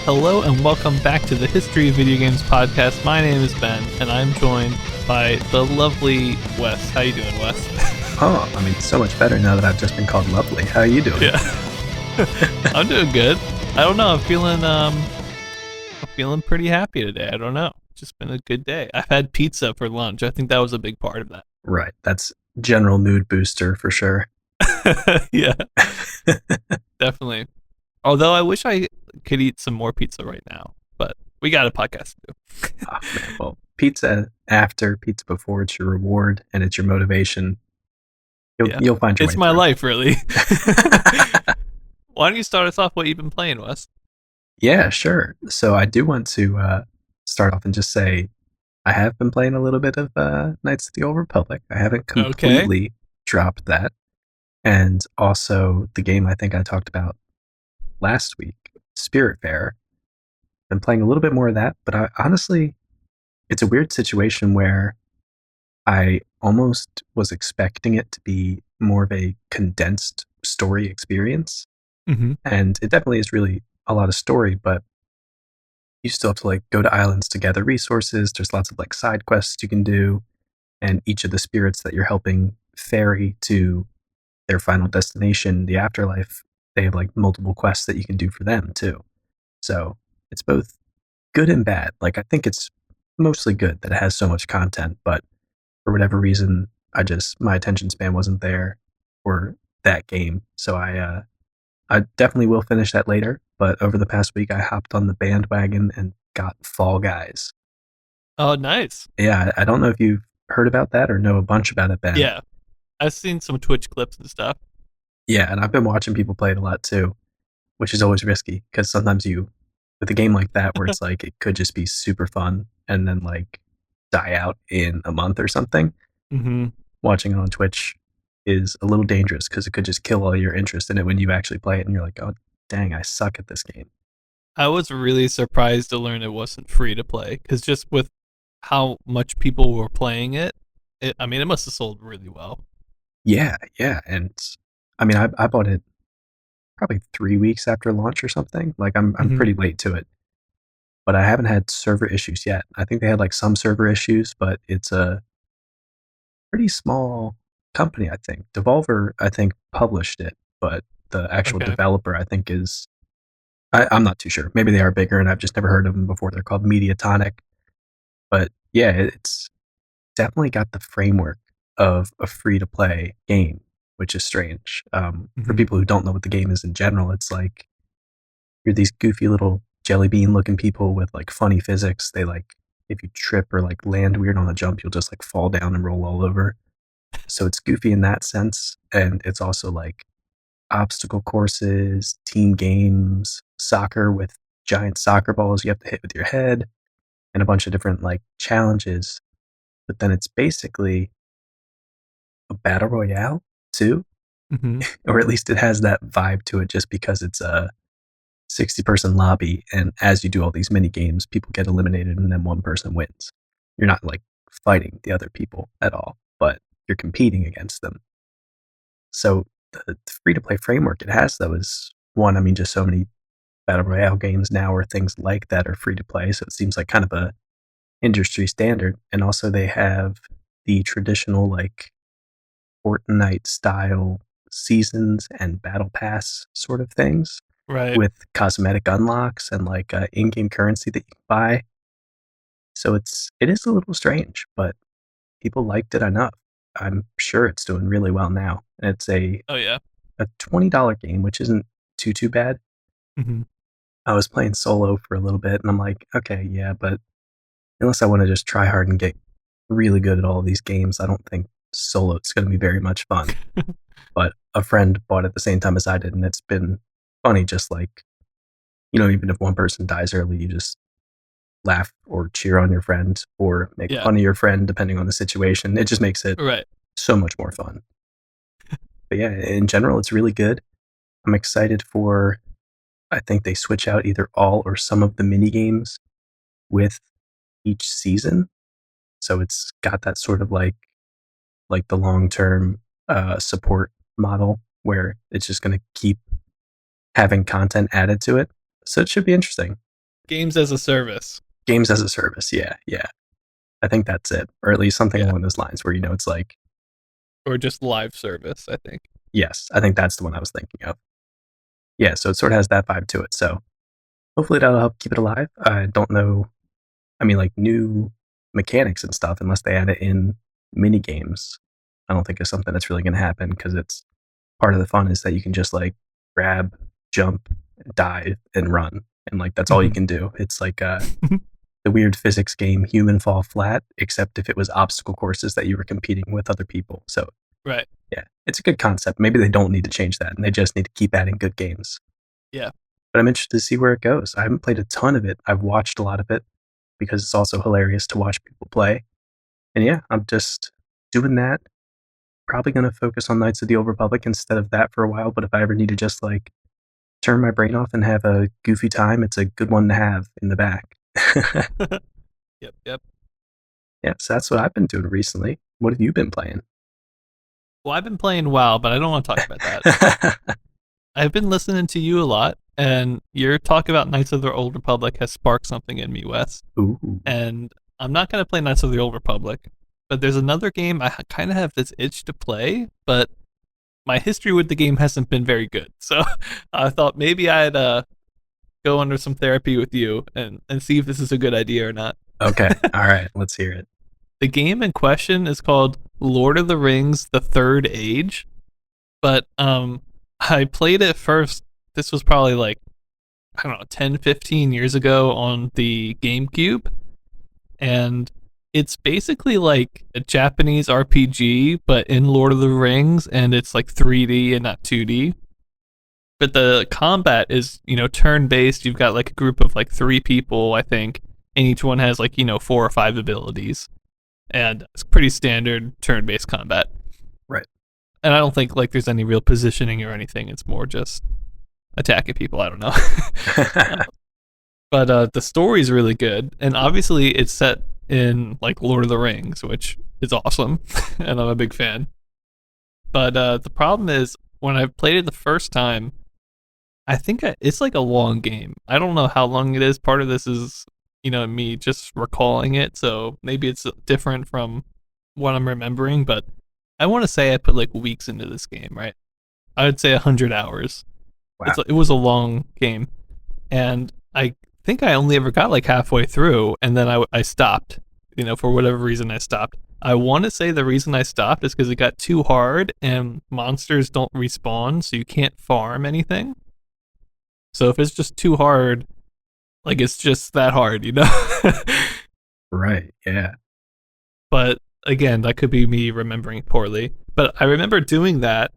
Hello and welcome back to the History of Video Games podcast. My name is Ben, and I'm joined by the lovely Wes. How you doing, Wes? Oh, I mean, so much better now that I've just been called lovely. How are you doing? Yeah, I'm doing good. I don't know. I'm feeling pretty happy today. I don't know. It's just been a good day. I've had pizza for lunch. I think that was a big part of that. Right. That's general mood booster for sure. Yeah, definitely. Although I wish I could eat some more pizza right now, but we got a podcast to do. Oh, man. Well, pizza after, pizza before, it's your reward and it's your motivation. You'll find your way It's my through. life, really. Why don't you start us off what you've been playing, Wes? Yeah, sure. So I do want to start off and just say I have been playing a little bit of Knights of the Old Republic. I haven't completely dropped that. And also the game I think I talked about last week, Spiritfarer. Been playing a little bit more of that, but honestly, it's a weird situation where I almost was expecting it to be more of a condensed story experience. Mm-hmm. And it definitely is really a lot of story, but you still have to like go to islands to gather resources. There's lots of like side quests you can do, and each of the spirits that you're helping ferry to their final destination, the afterlife, they have like multiple quests that you can do for them too. So it's both good and bad. Like I think it's mostly good that it has so much content, but for whatever reason, my attention span wasn't there for that game. So I definitely will finish that later. But over the past week, I hopped on the bandwagon and got Fall Guys. Oh, nice. Yeah, I don't know if you've heard about that or know a bunch about it, Ben. Yeah, I've seen some Twitch clips and stuff. Yeah, and I've been watching people play it a lot too, which is always risky because sometimes with a game like that where it's like it could just be super fun and then like die out in a month or something. Mm-hmm. Watching it on Twitch is a little dangerous because it could just kill all your interest in it when you actually play it and you're like, oh, dang, I suck at this game. I was really surprised to learn it wasn't free to play because just with how much people were playing it, it must have sold really well. Yeah. And I mean, I bought it probably 3 weeks after launch or something. Like I'm pretty late to it, but I haven't had server issues yet. I think they had like some server issues, but it's a pretty small company. I think Devolver, I think published it, but the actual developer, I think I'm not too sure. Maybe they are bigger and I've just never heard of them before. They're called Mediatonic. But yeah, it's definitely got the framework of a free-to-play game, which is strange. For people who don't know what the game is in general, it's like you're these goofy little jelly bean-looking people with like funny physics. They like, if you trip or like land weird on a jump, you'll just like fall down and roll all over. So it's goofy in that sense. And it's also like obstacle courses, team games, soccer with giant soccer balls you have to hit with your head, and a bunch of different like challenges. But then it's basically a battle royale too, or at least it has that vibe to it just because it's a 60-person lobby. And as you do all these mini games, people get eliminated and then one person wins. You're not like fighting the other people at all, but you're competing against them. So the free-to-play framework it has, though, is one, I mean, just so many battle royale games now or things like that are free-to-play, so it seems like kind of a industry standard. And also they have the traditional, like, Fortnite-style seasons and battle pass sort of things. Right. With cosmetic unlocks and, like, in-game currency that you can buy. So it is a little strange, but people liked it enough. I'm sure it's doing really well now. And it's a $20 game, which isn't too bad. Mm-hmm. I was playing solo for a little bit, and I'm like, okay, yeah, but unless I want to just try hard and get really good at all of these games, I don't think solo is going to be very much fun. But a friend bought it at the same time as I did, and it's been funny, just like, even if one person dies early, you just laugh or cheer on your friend or make fun of your friend, depending on the situation. It just makes it so much more fun. But yeah, in general, it's really good. I'm excited for, I think they switch out either all or some of the mini games with each season. So it's got that sort of like the long-term support model where it's just going to keep having content added to it. So it should be interesting. Games as a service. Games as a service. Yeah, yeah. I think that's it, or at least something Yeah. along those lines, where it's like, Or just live service, I think. yes, I think that's the one I was thinking of. Yeah, so it sort of has that vibe to it. So hopefully that'll help keep it alive. I don't know. I mean, like new mechanics and stuff, unless they add it in mini games, I don't think it's something that's really going to happen, because it's part of the fun is that you can just like grab, jump, dive, and run, and like that's all you can do. It's like the weird physics game Human Fall Flat, except if it was obstacle courses that you were competing with other people. So Right. yeah, it's a good concept. Maybe they don't need to change that, and they just need to keep adding good games. Yeah. But I'm interested to see where it goes. I haven't played a ton of it. I've watched a lot of it because it's also hilarious to watch people play. And yeah, I'm just doing that. Probably going to focus on Knights of the Old Republic instead of that for a while. But if I ever need to just like turn my brain off and have a goofy time, it's a good one to have in the back. Yep, yep. Yeah, so that's what I've been doing recently. What have you been playing? Well, I've been playing WoW, but I don't want to talk about that. I've been listening to you a lot, and your talk about Knights of the Old Republic has sparked something in me, Wes. Ooh. And I'm not going to play Knights of the Old Republic, but there's another game I kind of have this itch to play, but my history with the game hasn't been very good. So I thought maybe I'd go under some therapy with you and see if this is a good idea or not. Okay. All right. Let's hear it. The game in question is called Lord of the Rings: The Third Age, but I played it first. This was probably like, I don't know, 10, 15 years ago on the GameCube, and it's basically like a Japanese RPG, but in Lord of the Rings, and it's like 3D and not 2D. But the combat is, turn based. You've got like a group of like 3 people, I think, and each one has like, 4 or 5 abilities. And it's pretty standard turn based combat. Right. And I don't think like there's any real positioning or anything. It's more just attacking people. I don't know. But the story's really good. And obviously it's set in like Lord of the Rings, which is awesome. And I'm a big fan. But the problem is when I played it the first time, I think it's like a long game. I don't know how long it is. Part of this is, me just recalling it. So maybe it's different from what I'm remembering. But I want to say I put like weeks into this game, right? I would say 100 hours. Wow. It was a long game. And I think I only ever got like halfway through. And then I stopped. For whatever reason, I stopped. I want to say the reason I stopped is because it got too hard and monsters don't respawn. So you can't farm anything. So if it's just too hard, like it's just that hard, Right, yeah. But again, that could be me remembering poorly. But I remember doing that,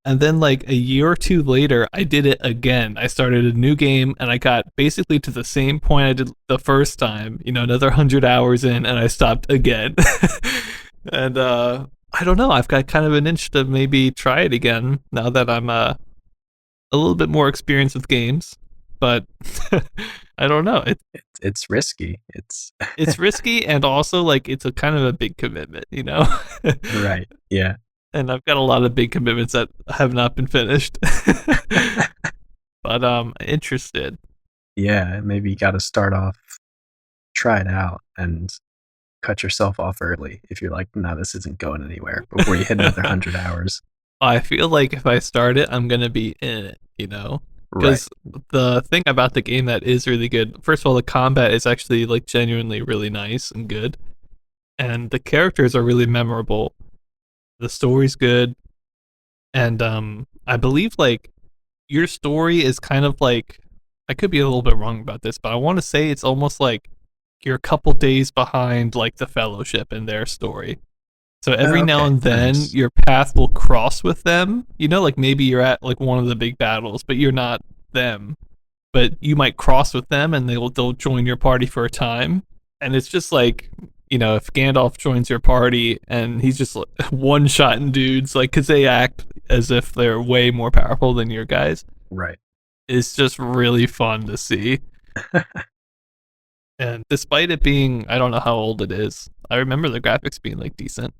and then like a year or two later, I did it again. I started a new game, and I got basically to the same point I did the first time, another 100 hours in, and I stopped again. And I don't know, I've got kind of an itch to maybe try it again now that I'm a little bit more experienced with games, but I don't know. It's risky. It's risky, and also like it's a kind of a big commitment, Right. Yeah. And I've got a lot of big commitments that have not been finished. But interested. Yeah, maybe you got to start off, try it out, and cut yourself off early if you're like, no, this isn't going anywhere before you hit another 100 hours. I feel like if I start it, I'm gonna be in it, Because Right. the thing about the game that is really good, first of all, the combat is actually like genuinely really nice and good, and the characters are really memorable. The story's good, and I believe like your story is kind of like, I could be a little bit wrong about this, but I want to say it's almost like you're a couple days behind like the Fellowship in their story. So every now Okay, and then nice. your path will cross with them. Like maybe you're at like one of the big battles, but you're not them. But you might cross with them and they'll join your party for a time. And it's just like, if Gandalf joins your party and he's just like, one-shotting dudes, like, because they act as if they're way more powerful than your guys. Right. It's just really fun to see. And despite it being, I don't know how old it is, I remember the graphics being like decent.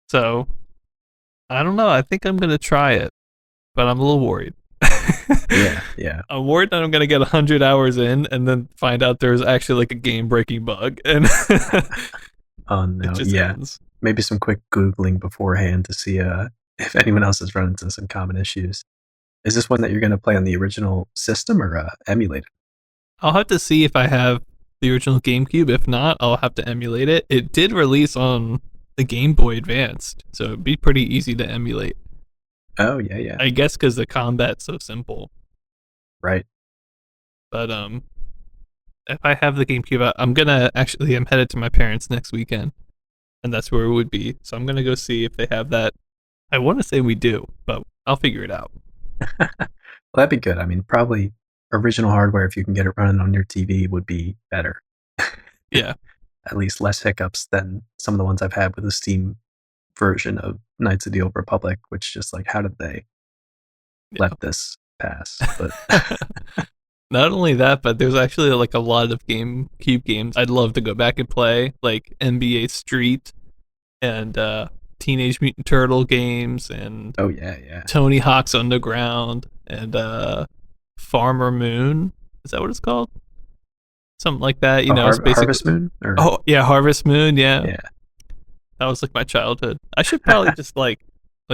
So I don't know. I think I'm gonna try it, but I'm a little worried. Yeah, yeah. I'm worried that I'm gonna get 100 hours in and then find out there's actually like a game breaking bug, and Oh it no, just yeah. ends. Maybe some quick googling beforehand to see if anyone else has run into some common issues. Is this one that you're going to play on the original system or emulated? I'll have to see if I have the original GameCube. If not, I'll have to emulate it. It did release on the Game Boy Advanced, so it'd be pretty easy to emulate. Oh yeah, yeah. I guess because the combat's so simple. Right. But if I have the GameCube, I'm gonna actually I'm headed to my parents next weekend, and that's where it would be. So I'm gonna go see if they have that. I want to say we do, but I'll figure it out. Well, that'd be good. I mean, probably original hardware if you can get it running on your TV would be better. Yeah, At least less hiccups than some of the ones I've had with the Steam version of Knights of the Old Republic, which just like how did they let this pass? But yeah. Not only that, but there's actually like a lot of GameCube games I'd love to go back and play, like NBA Street and Teenage Mutant Turtle games and oh yeah, yeah. Tony Hawk's Underground and Farmer Moon. Is that what it's called? Something like that. You Oh, know, it's basically. Harvest Moon or Oh yeah, Harvest Moon. Yeah, yeah. that was like my childhood. I should probably just like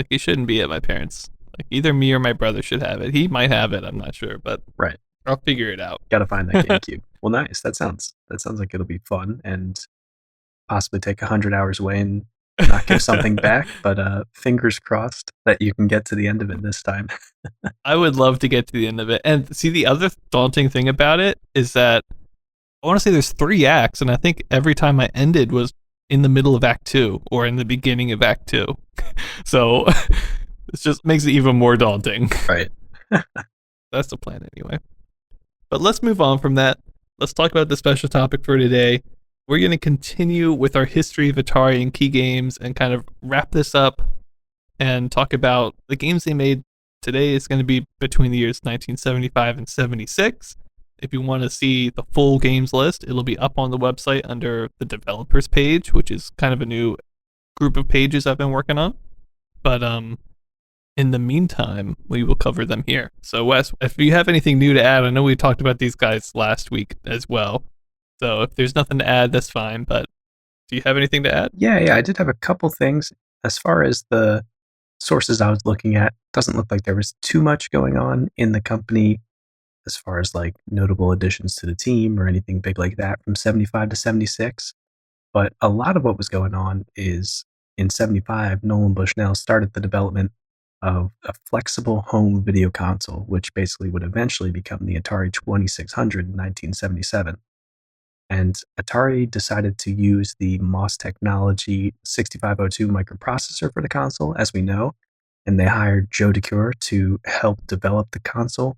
it shouldn't be at my parents. Like either me or my brother should have it. He might have it. I'm not sure, but Right. I'll figure it out. Got to find that GameCube. Well, nice. That sounds like it'll be fun and possibly take 100 hours away and not give something back. But fingers crossed that you can get to the end of it this time. I would love to get to the end of it. And see, the other daunting thing about it is that I want to say there's 3 acts, and I think every time I ended was in the middle of Act 2 or in the beginning of Act 2. So it just makes it even more daunting. Right. That's the plan anyway. But let's move on from that. Let's talk about the special topic for today. We're going to continue with our history of Atari and key games and kind of wrap this up and talk about the games they made. Today is going to be between the years 1975 and 76. If you want to see the full games list, it'll be up on the website under the developers page, which is kind of a new group of pages I've been working on. But in the meantime, we will cover them here. So Wes, if you have anything new to add, I know we talked about these guys last week as well. So if there's nothing to add, that's fine. But do you have anything to add? Yeah. I did have a couple things as far as the sources I was looking at. Doesn't look like there was too much going on in the company as far as like notable additions to the team or anything big like that from 75 to 76. But a lot of what was going on is in 75, Nolan Bushnell started the development of a flexible home video console, which basically would eventually become the Atari 2600 in 1977. And Atari decided to use the MOS Technology 6502 microprocessor for the console, as we know, and they hired Joe DeCure to help develop the console.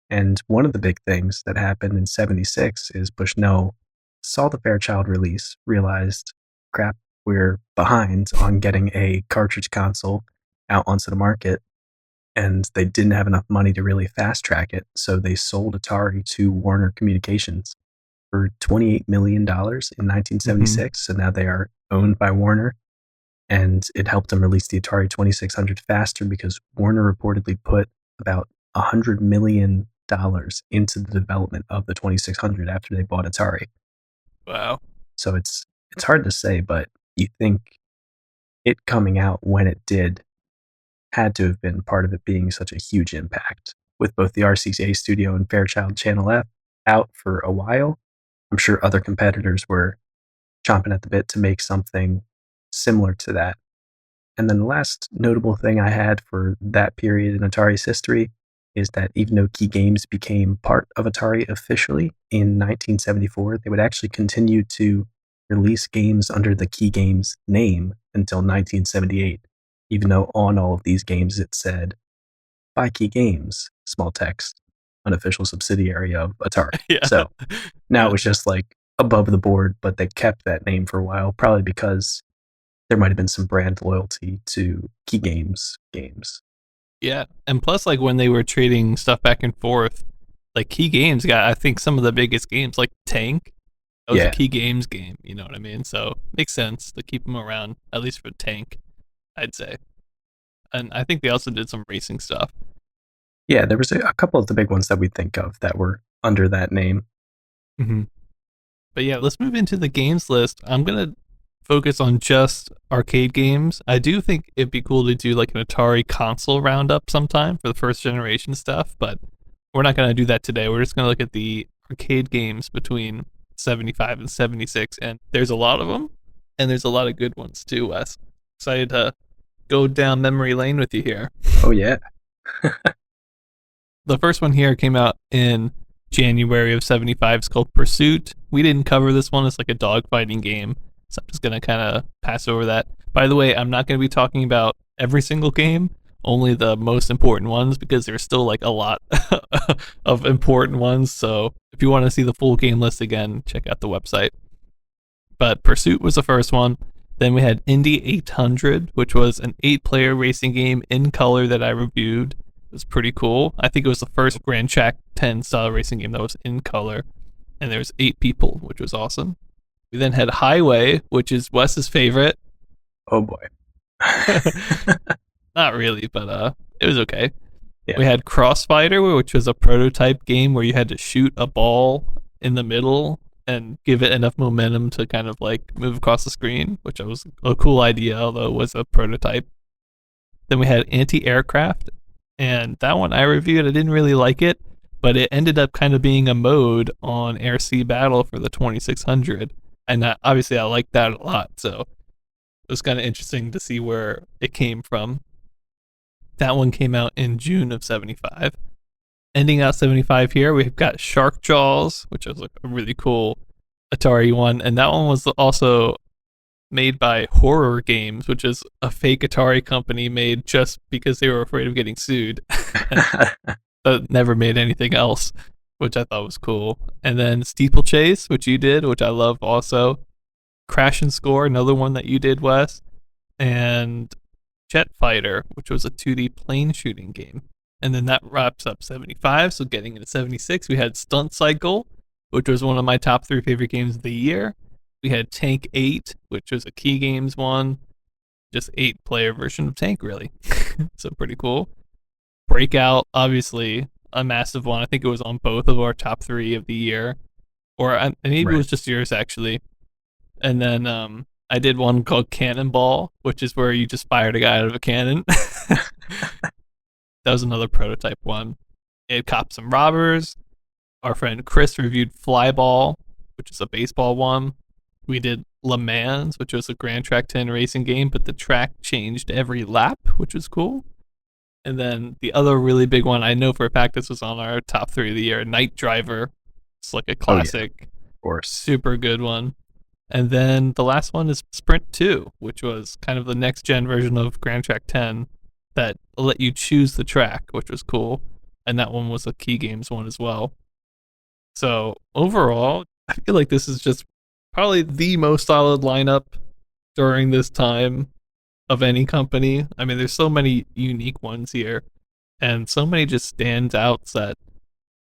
And one of the big things that happened in 76 is Bushnell saw the Fairchild release, realized, crap, we're behind on getting a cartridge console out onto the market, and they didn't have enough money to really fast track it. So they sold Atari to Warner Communications for $28 million in 1976. So now they are owned by Warner, and it helped them release the Atari 2600 faster because Warner reportedly put about $100 million into the development of the 2600 after they bought Atari. Wow. So it's hard to say, but you think it coming out when it did had to have been part of it being such a huge impact. With both the RCA Studio and Fairchild Channel F out for a while, I'm sure other competitors were chomping at the bit to make something similar to that. And then the last notable thing I had for that period in Atari's history is that even though Key Games became part of Atari officially in 1974, they would actually continue to release games under the Key Games name until 1978, even though on all of these games it said, by Key Games, small text, unofficial subsidiary of Atari. Yeah. So now it was just like above the board, but they kept that name for a while, probably because there might have been some brand loyalty to Key Games games. Yeah. And plus, like when they were trading stuff back and forth, like Key Games got, I think, some of the biggest games, like Tank. That was Yeah. a Key Games game. You know what I mean? So makes sense to keep them around, at least for Tank, I'd say. And I think they also did some racing stuff. Yeah, there was a couple of the big ones that we think of that were under that name. Mm-hmm. But yeah, let's move into the games list. I'm gonna focus on just arcade games. I do think it'd be cool to do like an Atari console roundup sometime for the first generation stuff, but we're not gonna do that today. We're just gonna look at the arcade games between 75 and 76, and there's a lot of them, and there's a lot of good ones too, Wes. Excited to go down memory lane with you here. Oh yeah. The first one here came out in January of 75. It's called Pursuit. We didn't cover this one. It's like a dogfighting game. So I'm just going to kind of pass over that. By the way, I'm not going to be talking about every single game, only the most important ones, because there's still like a lot of important ones. So if you want to see the full game list again, check out the website. But Pursuit was the first one. Then we had Indy 800, which was an 8-player racing game in color that I reviewed. It was pretty cool. I think it was the first Grand Track 10 style racing game that was in color. And there was 8 people, which was awesome. We then had Highway, which is Wes's favorite. Oh boy. Not really, but it was okay. Yeah. We had Crossfighter, which was a prototype game where you had to shoot a ball in the middle and give it enough momentum to kind of like move across the screen, which was a cool idea, although it was a prototype. Then we had Anti-Aircraft, and that one I reviewed. I didn't really like it, but it ended up kind of being a mode on Air Sea Battle for the 2600, and obviously I liked that a lot, so it was kind of interesting to see where it came from. That one came out in June of 75. Ending out 75 here, we've got Shark Jaws, which was like a really cool Atari one, and that one was also made by Horror Games, which is a fake Atari company made just because they were afraid of getting sued. That never made anything else, which I thought was cool. And then Steeplechase, which you did, which I love also. Crash and Score, another one that you did, Wes. And Jet Fighter, which was a 2D plane shooting game. And then that wraps up 75. So getting into 76, we had Stunt Cycle, which was one of my top 3 favorite games of the year. We had Tank 8, which was a Key Games one. Just 8-player version of Tank, really. So pretty cool. Breakout, obviously, a massive one. I think it was on both of our top 3 of the year. Or maybe Right. it was just yours, actually. And then I did one called Cannonball, which is where you just fired a guy out of a cannon. That was another prototype one. It had Cops and Robbers. Our friend Chris reviewed Flyball, which is a baseball one. We did Le Mans, which was a Grand Track 10 racing game, but the track changed every lap, which was cool. And then the other really big one, I know for a fact this was on our top 3 of the year, Night Driver. It's like a classic, Of course. super good one. And then the last one is Sprint 2, which was kind of the next gen version of Grand Track 10 that let you choose the track, which was cool. And that one was a Key Games one as well. So overall, I feel like this is just probably the most solid lineup during this time of any company. I mean, there's so many unique ones here, and so many just standouts that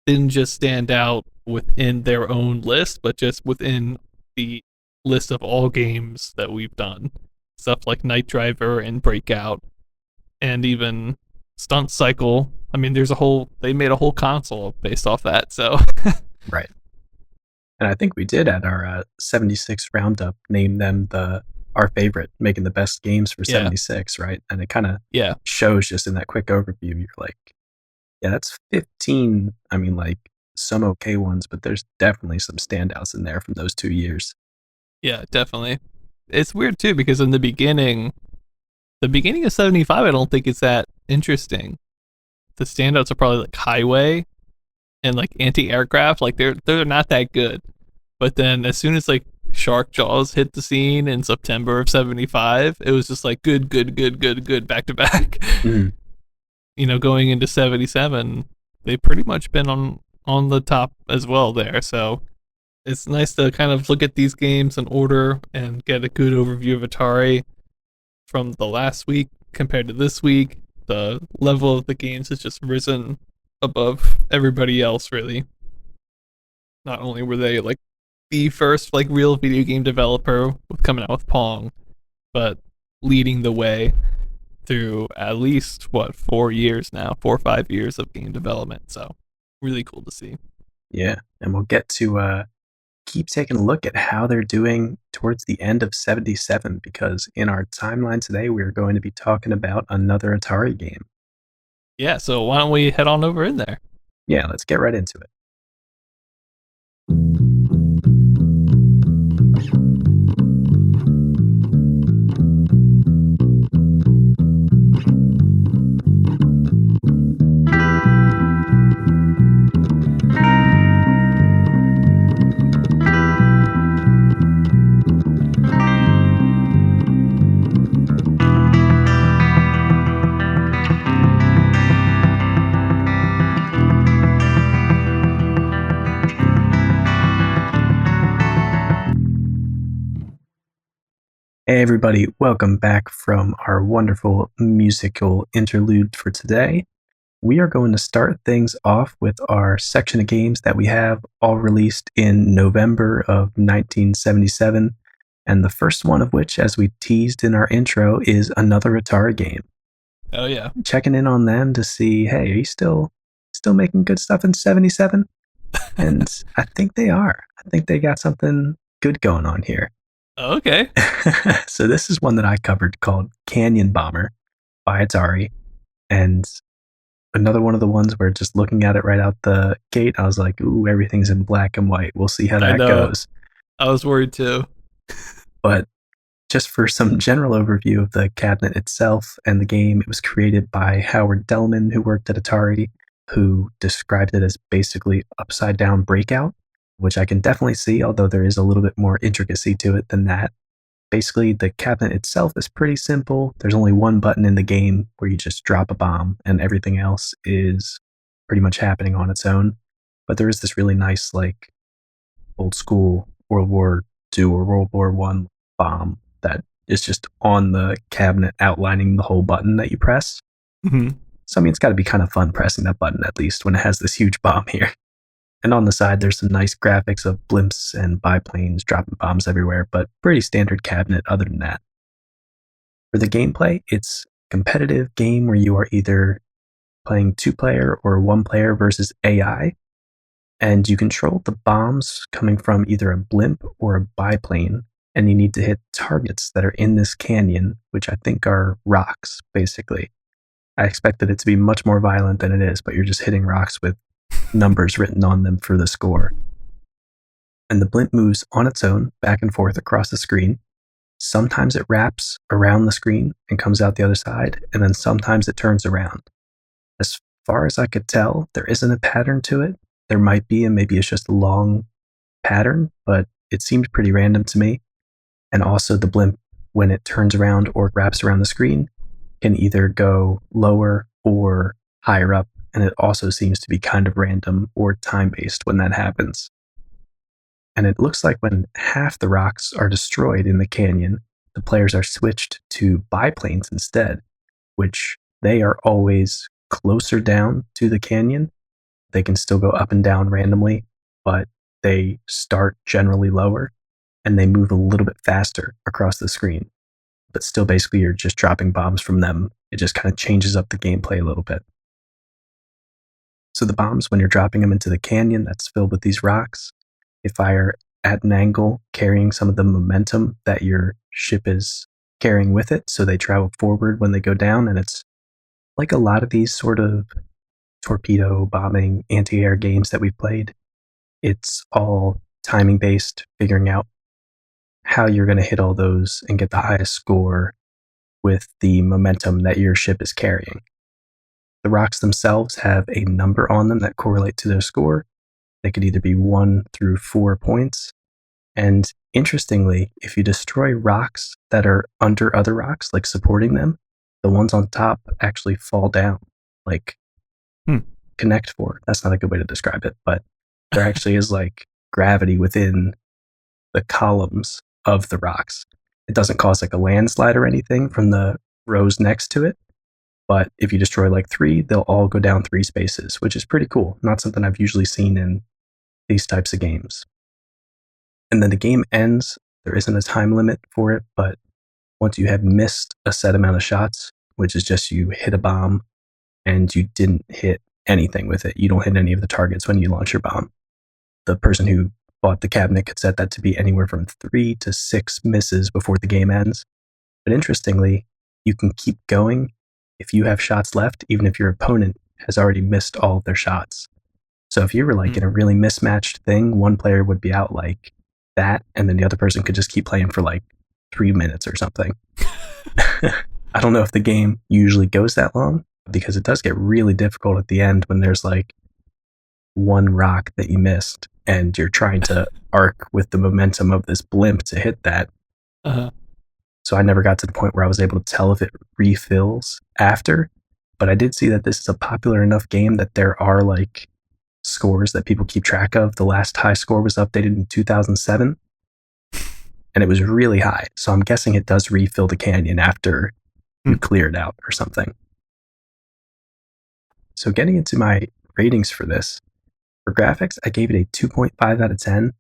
didn't just stand out within their own list, but just within the list of all games that we've done. Stuff like Night Driver and Breakout, and even Stunt Cycle. I mean, they made a whole console based off that, so. Right. And I think we did at our 76 roundup name them our favorite, making the best games for 76, right? And it kind of shows just in that quick overview. You're like, yeah, that's 15. I mean, like some okay ones, but there's definitely some standouts in there from those 2 years. Yeah, definitely. It's weird too because in the beginning of 75, I don't think it's that interesting. The standouts are probably like Highway and like Anti-Aircraft. Like they're not that good. But then as soon as like Shark Jaws hit the scene in September of 75, it was just like good back to back. Mm. You know, going into 77, they've pretty much been on the top as well there. So it's nice to kind of look at these games in order and get a good overview of Atari from the last week compared to this week. The level of the games has just risen above everybody else, really. Not only were they like the first like real video game developer with coming out with Pong, but leading the way. through at least what 4 years now, 4 or 5 years of game development. So really cool to see. Yeah, and we'll get to keep taking a look at how they're doing towards the end of 77 because in our timeline today, we're going to be talking about another Atari game. Yeah, so why don't we head on over in there? Yeah, let's get right into it. Hey everybody, welcome back from our wonderful musical interlude for today. We are going to start things off with our section of games that we have all released in November of 1977, and the first one of which, as we teased in our intro, is another Atari game. Oh yeah. Checking in on them to see, hey, are you still making good stuff in 77? And I think they are. I think they got something good going on here. Okay. So this is one that I covered called Canyon Bomber by Atari. And another one of the ones where just looking at it right out the gate, I was like, ooh, everything's in black and white. We'll see how I that know. goes. I was worried too. But just for some general overview of the cabinet itself and the game, it was created by Howard Dellman, who worked at Atari, who described it as basically upside down breakout, which I can definitely see, although there is a little bit more intricacy to it than that. Basically, the cabinet itself is pretty simple. There's only one button in the game where you just drop a bomb, and everything else is pretty much happening on its own. But there is this really nice, like, old school World War II or World War I bomb that is just on the cabinet outlining the whole button that you press. Mm-hmm. So, I mean, it's got to be kind of fun pressing that button at least when it has this huge bomb here. And on the side, there's some nice graphics of blimps and biplanes dropping bombs everywhere, but pretty standard cabinet other than that. For the gameplay, it's a competitive game where you are either playing 2-player or 1-player versus AI, and you control the bombs coming from either a blimp or a biplane, and you need to hit targets that are in this canyon, which I think are rocks, basically. I expected it to be much more violent than it is, but you're just hitting rocks with numbers written on them for the score. And the blimp moves on its own back and forth across the screen. Sometimes it wraps around the screen and comes out the other side, and then sometimes it turns around. As far as I could tell, there isn't a pattern to it. There might be, and maybe it's just a long pattern, but it seemed pretty random to me. And also the blimp, when it turns around or wraps around the screen, can either go lower or higher up, and it also seems to be kind of random or time-based when that happens. And it looks like when half the rocks are destroyed in the canyon, the players are switched to biplanes instead, which they are always closer down to the canyon. They can still go up and down randomly, but they start generally lower and they move a little bit faster across the screen. But still, basically, you're just dropping bombs from them. It just kind of changes up the gameplay a little bit. So the bombs, when you're dropping them into the canyon that's filled with these rocks, they fire at an angle, carrying some of the momentum that your ship is carrying with it. So they travel forward when they go down. And it's like a lot of these sort of torpedo bombing anti-air games that we've played. It's all timing based, figuring out how you're going to hit all those and get the highest score with the momentum that your ship is carrying. The rocks themselves have a number on them that correlate to their score. They could either be 1 through 4 points. And interestingly, if you destroy rocks that are under other rocks, like supporting them, the ones on top actually fall down, like Connect 4. That's not a good way to describe it, but there actually is like gravity within the columns of the rocks. It doesn't cause like a landslide or anything from the rows next to it. But if you destroy like 3, they'll all go down 3 spaces, which is pretty cool. Not something I've usually seen in these types of games. And then the game ends. There isn't a time limit for it, but once you have missed a set amount of shots, which is just you hit a bomb and you didn't hit anything with it. You don't hit any of the targets when you launch your bomb. The person who bought the cabinet could set that to be anywhere from 3 to 6 misses before the game ends. But interestingly, you can keep going if you have shots left, even if your opponent has already missed all of their shots. So if you were like in a really mismatched thing, one player would be out like that, and then the other person could just keep playing for like 3 minutes or something. I don't know if the game usually goes that long, because it does get really difficult at the end when there's like one rock that you missed and you're trying to arc with the momentum of this blimp to hit that. Uh-huh. So I never got to the point where I was able to tell if it refills after, but I did see that this is a popular enough game that there are like scores that people keep track of. The last high score was updated in 2007, and it was really high. So I'm guessing it does refill the canyon after you clear it out or something. So getting into my ratings for this, for graphics, I gave it a 2.5 out of 10.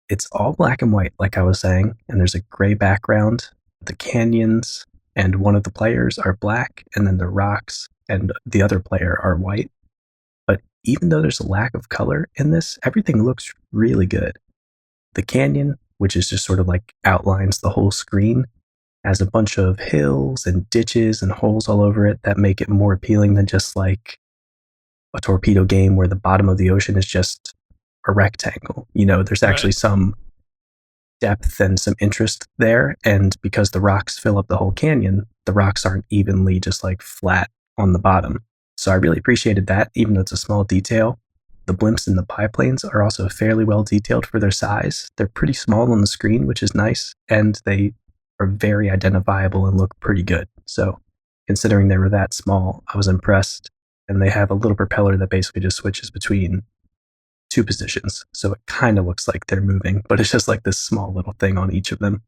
It's all black and white, like I was saying, and there's a gray background. The canyons and one of the players are black, and then the rocks and the other player are white. But even though there's a lack of color in this, everything looks really good. The canyon, which is just sort of like outlines the whole screen, has a bunch of hills and ditches and holes all over it that make it more appealing than just like a torpedo game where the bottom of the ocean is just a rectangle. You know, there's actually some depth and some interest there. And because the rocks fill up the whole canyon, the rocks aren't evenly just like flat on the bottom. So I really appreciated that, even though it's a small detail. The blimps and the biplanes are also fairly well detailed for their size. They're pretty small on the screen, which is nice, and they are very identifiable and look pretty good. So considering they were that small, I was impressed. And they have a little propeller that basically just switches between 2 positions. So it kind of looks like they're moving, but it's just like this small little thing on each of them.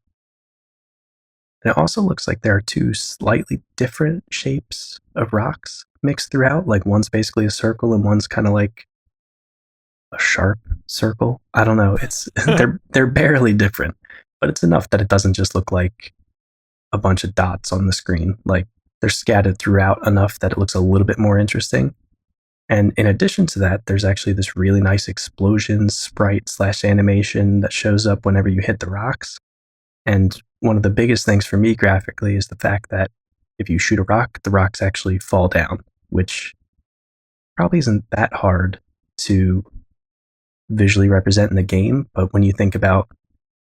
And it also looks like there are 2 slightly different shapes of rocks mixed throughout. Like one's basically a circle and one's kind of like a sharp circle. I don't know. It's they're barely different, but it's enough that it doesn't just look like a bunch of dots on the screen. Like they're scattered throughout enough that it looks a little bit more interesting. And in addition to that, there's actually this really nice explosion sprite / animation that shows up whenever you hit the rocks. And one of the biggest things for me graphically is the fact that if you shoot a rock, the rocks actually fall down, which probably isn't that hard to visually represent in the game. But when you think about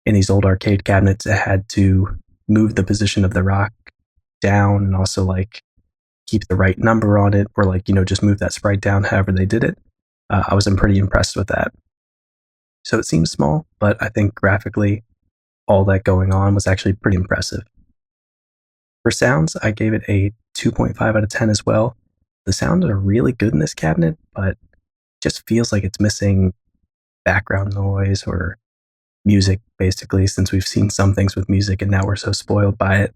in these old arcade cabinets, it had to move the position of the rock down and also like keep the right number on it, or like, you know, just move that sprite down however they did it. I was pretty impressed with that. So it seems small, but I think graphically all that going on was actually pretty impressive. For sounds, I gave it a 2.5 out of 10 as well. The sounds are really good in this cabinet, but it just feels like it's missing background noise or music, basically, since we've seen some things with music and now we're so spoiled by it.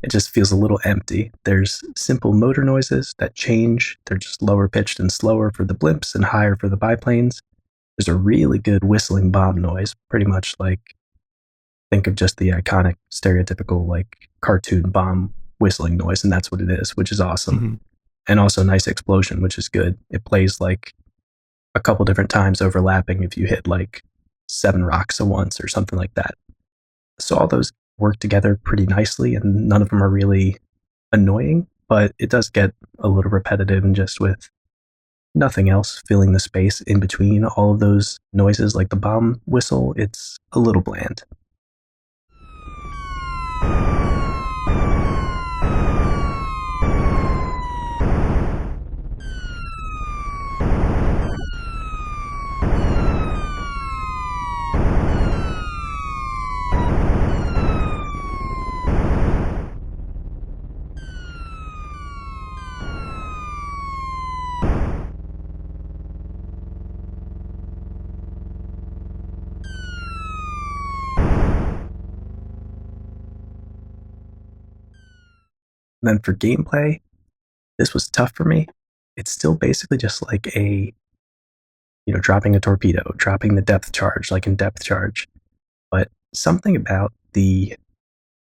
It just feels a little empty. There's simple motor noises that change. They're just lower pitched and slower for the blimps and higher for the biplanes. There's a really good whistling bomb noise, pretty much like, think of just the iconic stereotypical like cartoon bomb whistling noise, and that's what it is, which is awesome. Mm-hmm. And also nice explosion, which is good. It plays like a couple different times overlapping if you hit like 7 rocks at once or something like that. So all those work together pretty nicely, and none of them are really annoying, but it does get a little repetitive, and just with nothing else filling the space in between all of those noises like the bomb whistle, it's a little bland. And then for gameplay, this was tough for me. It's still basically just like a, you know, dropping a torpedo, dropping the depth charge, like in Depth Charge. But something about the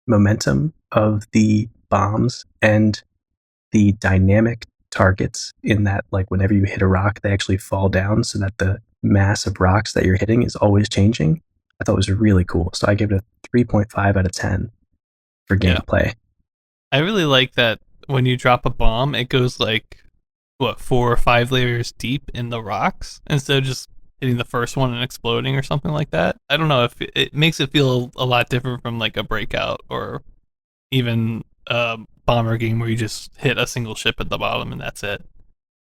momentum of the bombs and the dynamic targets in that, like, whenever you hit a rock, they actually fall down so that the mass of rocks that you're hitting is always changing. I thought it was really cool. So I gave it a 3.5 out of 10 for Yeah. gameplay. I really like that when you drop a bomb, it goes like what 4 or 5 layers deep in the rocks instead of just hitting the first one and exploding or something like that. I don't know if it makes it feel a lot different from like a breakout or even a bomber game where you just hit a single ship at the bottom and that's it.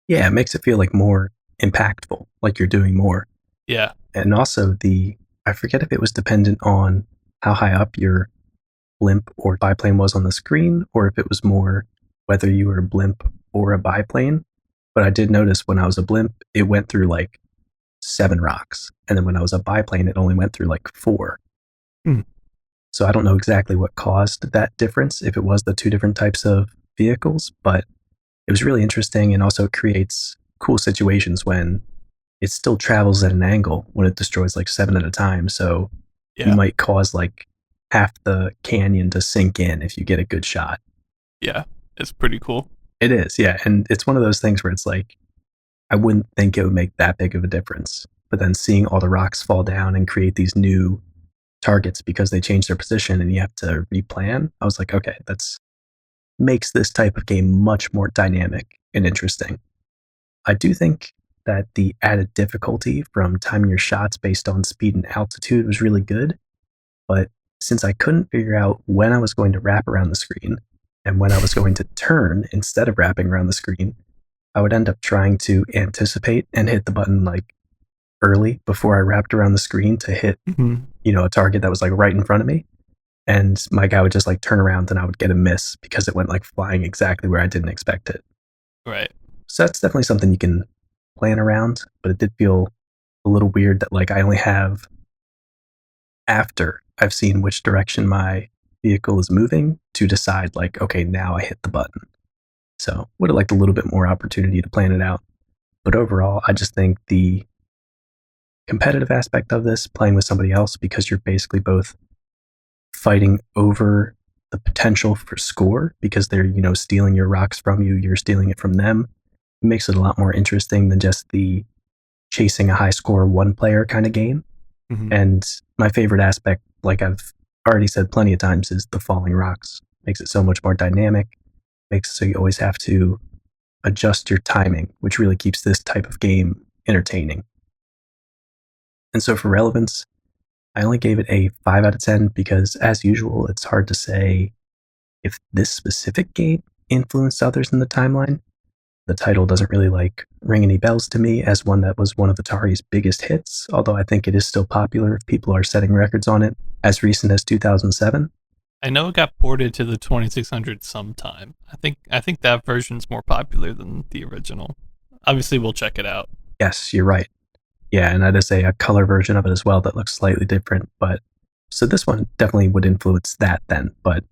Yeah, it makes it feel like more impactful, like you're doing more. Yeah. And also I forget if it was dependent on how high up your blimp or biplane was on the screen, or if it was more whether you were a blimp or a biplane. But I did notice when I was a blimp, it went through like 7 rocks. And then when I was a biplane, it only went through like 4. Hmm. So I don't know exactly what caused that difference, if it was the 2 different types of vehicles, but it was really interesting, and also creates cool situations when it still travels at an angle when it destroys like 7 at a time. So you Yeah. might cause like half the canyon to sink in if you get a good shot. Yeah. It's pretty cool. It is, yeah. And it's one of those things where it's like, I wouldn't think it would make that big of a difference. But then seeing all the rocks fall down and create these new targets because they change their position and you have to replan, I was like, okay, that's makes this type of game much more dynamic and interesting. I do think that the added difficulty from timing your shots based on speed and altitude was really good, but since I couldn't figure out when I was going to wrap around the screen and when I was going to turn instead of wrapping around the screen, I would end up trying to anticipate and hit the button like early before I wrapped around the screen to hit, Mm-hmm. a target that was like right in front of me. And my guy would just like turn around and I would get a miss because it went like flying exactly where I didn't expect it. Right. So that's definitely something you can plan around, but it did feel a little weird that like I only have, after I've seen which direction my vehicle is moving, to decide like, okay, now I hit the button. So would have liked a little bit more opportunity to plan it out. But overall, I just think the competitive aspect of this, playing with somebody else, because you're basically both fighting over the potential for score because they're, stealing your rocks from you, you're stealing it from them, it makes it a lot more interesting than just the chasing a high score one player kind of game. Mm-hmm. And my favorite aspect, like I've already said plenty of times, is the falling rocks. Makes it so much more dynamic, makes it so you always have to adjust your timing, which really keeps this type of game entertaining. And so for relevance, I only gave it a 5 out of 10 because, as usual, it's hard to say if this specific game influenced others in the timeline. The title doesn't really ring any bells to me as one that was one of Atari's biggest hits, although I think it is still popular if people are setting records on it as recent as 2007. I know it got ported to the 2600 sometime. I think that version's more popular than the original. Obviously, we'll check it out. Yes, you're right. Yeah, and that is a color version of it as well that looks slightly different. But so this one definitely would influence that then, but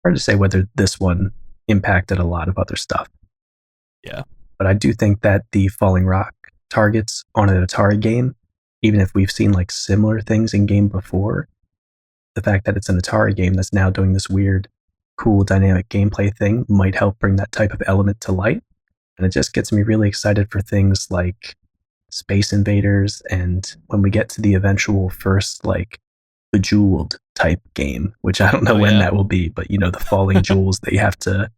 hard to say whether this one impacted a lot of other stuff. Yeah. But I do think that the falling rock targets on an Atari game, even if we've seen similar things in game before, the fact that it's an Atari game that's now doing this weird, cool, dynamic gameplay thing might help bring that type of element to light. And it just gets me really excited for things like Space Invaders, and when we get to the eventual first Bejeweled type game, which I don't know when that will be, but the falling jewels that you have to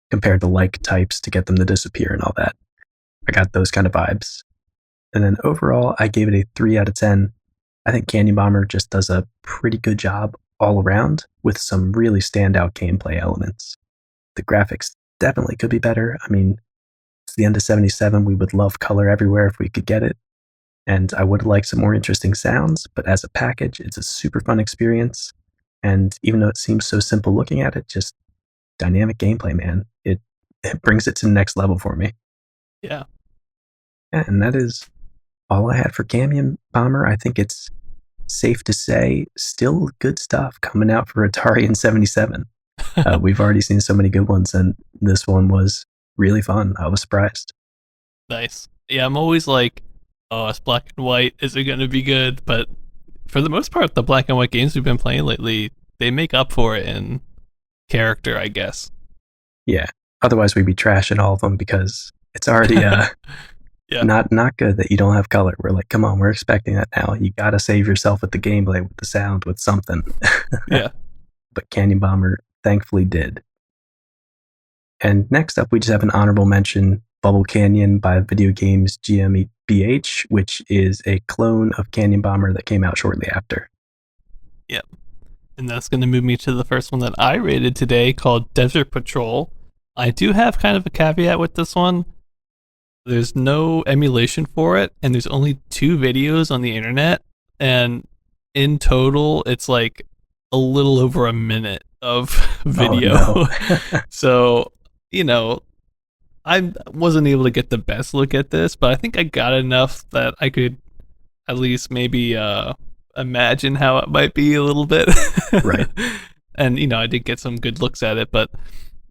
compare to like types to get them to disappear and all that. I got those kind of vibes. And then overall, I gave it a 3 out of 10. I think Canyon Bomber just does a pretty good job all around with some really standout gameplay elements. The graphics definitely could be better. I mean, it's the end of 77. We would love color everywhere if we could get it. And I would like some more interesting sounds, but as a package, it's a super fun experience. And even though it seems so simple looking at it, just dynamic gameplay, man. It brings it to the next level for me. Yeah. Yeah, and that is all I had for Canyon Bomber. I think it's safe to say still good stuff coming out for Atari in 77. We've already seen so many good ones, and this one was really fun. I was surprised. Nice. Yeah, I'm always like, oh, it's black and white. Is it going to be good? But for the most part, the black and white games we've been playing lately, they make up for it in character, I guess. Yeah. Otherwise, we'd be trashing all of them because it's already Yeah. not good that you don't have color. We're like, come on, we're expecting that now. You got to save yourself with the gameplay, with the sound, with something. Yeah. But Canyon Bomber thankfully did. And next up, we just have an honorable mention, Bubble Canyon by Video Games GmbH, which is a clone of Canyon Bomber that came out shortly after. Yep. And that's going to move me to the first one that I rated today called Desert Patrol. I do have kind of a caveat with this one. There's no emulation for it, and there's only 2 videos on the internet. And in total, it's like a little over a minute of video. Oh, no. So, you know, I wasn't able to get the best look at this, but I think I got enough that I could at least maybe imagine how it might be a little bit. Right. And, you know, I did get some good looks at it, but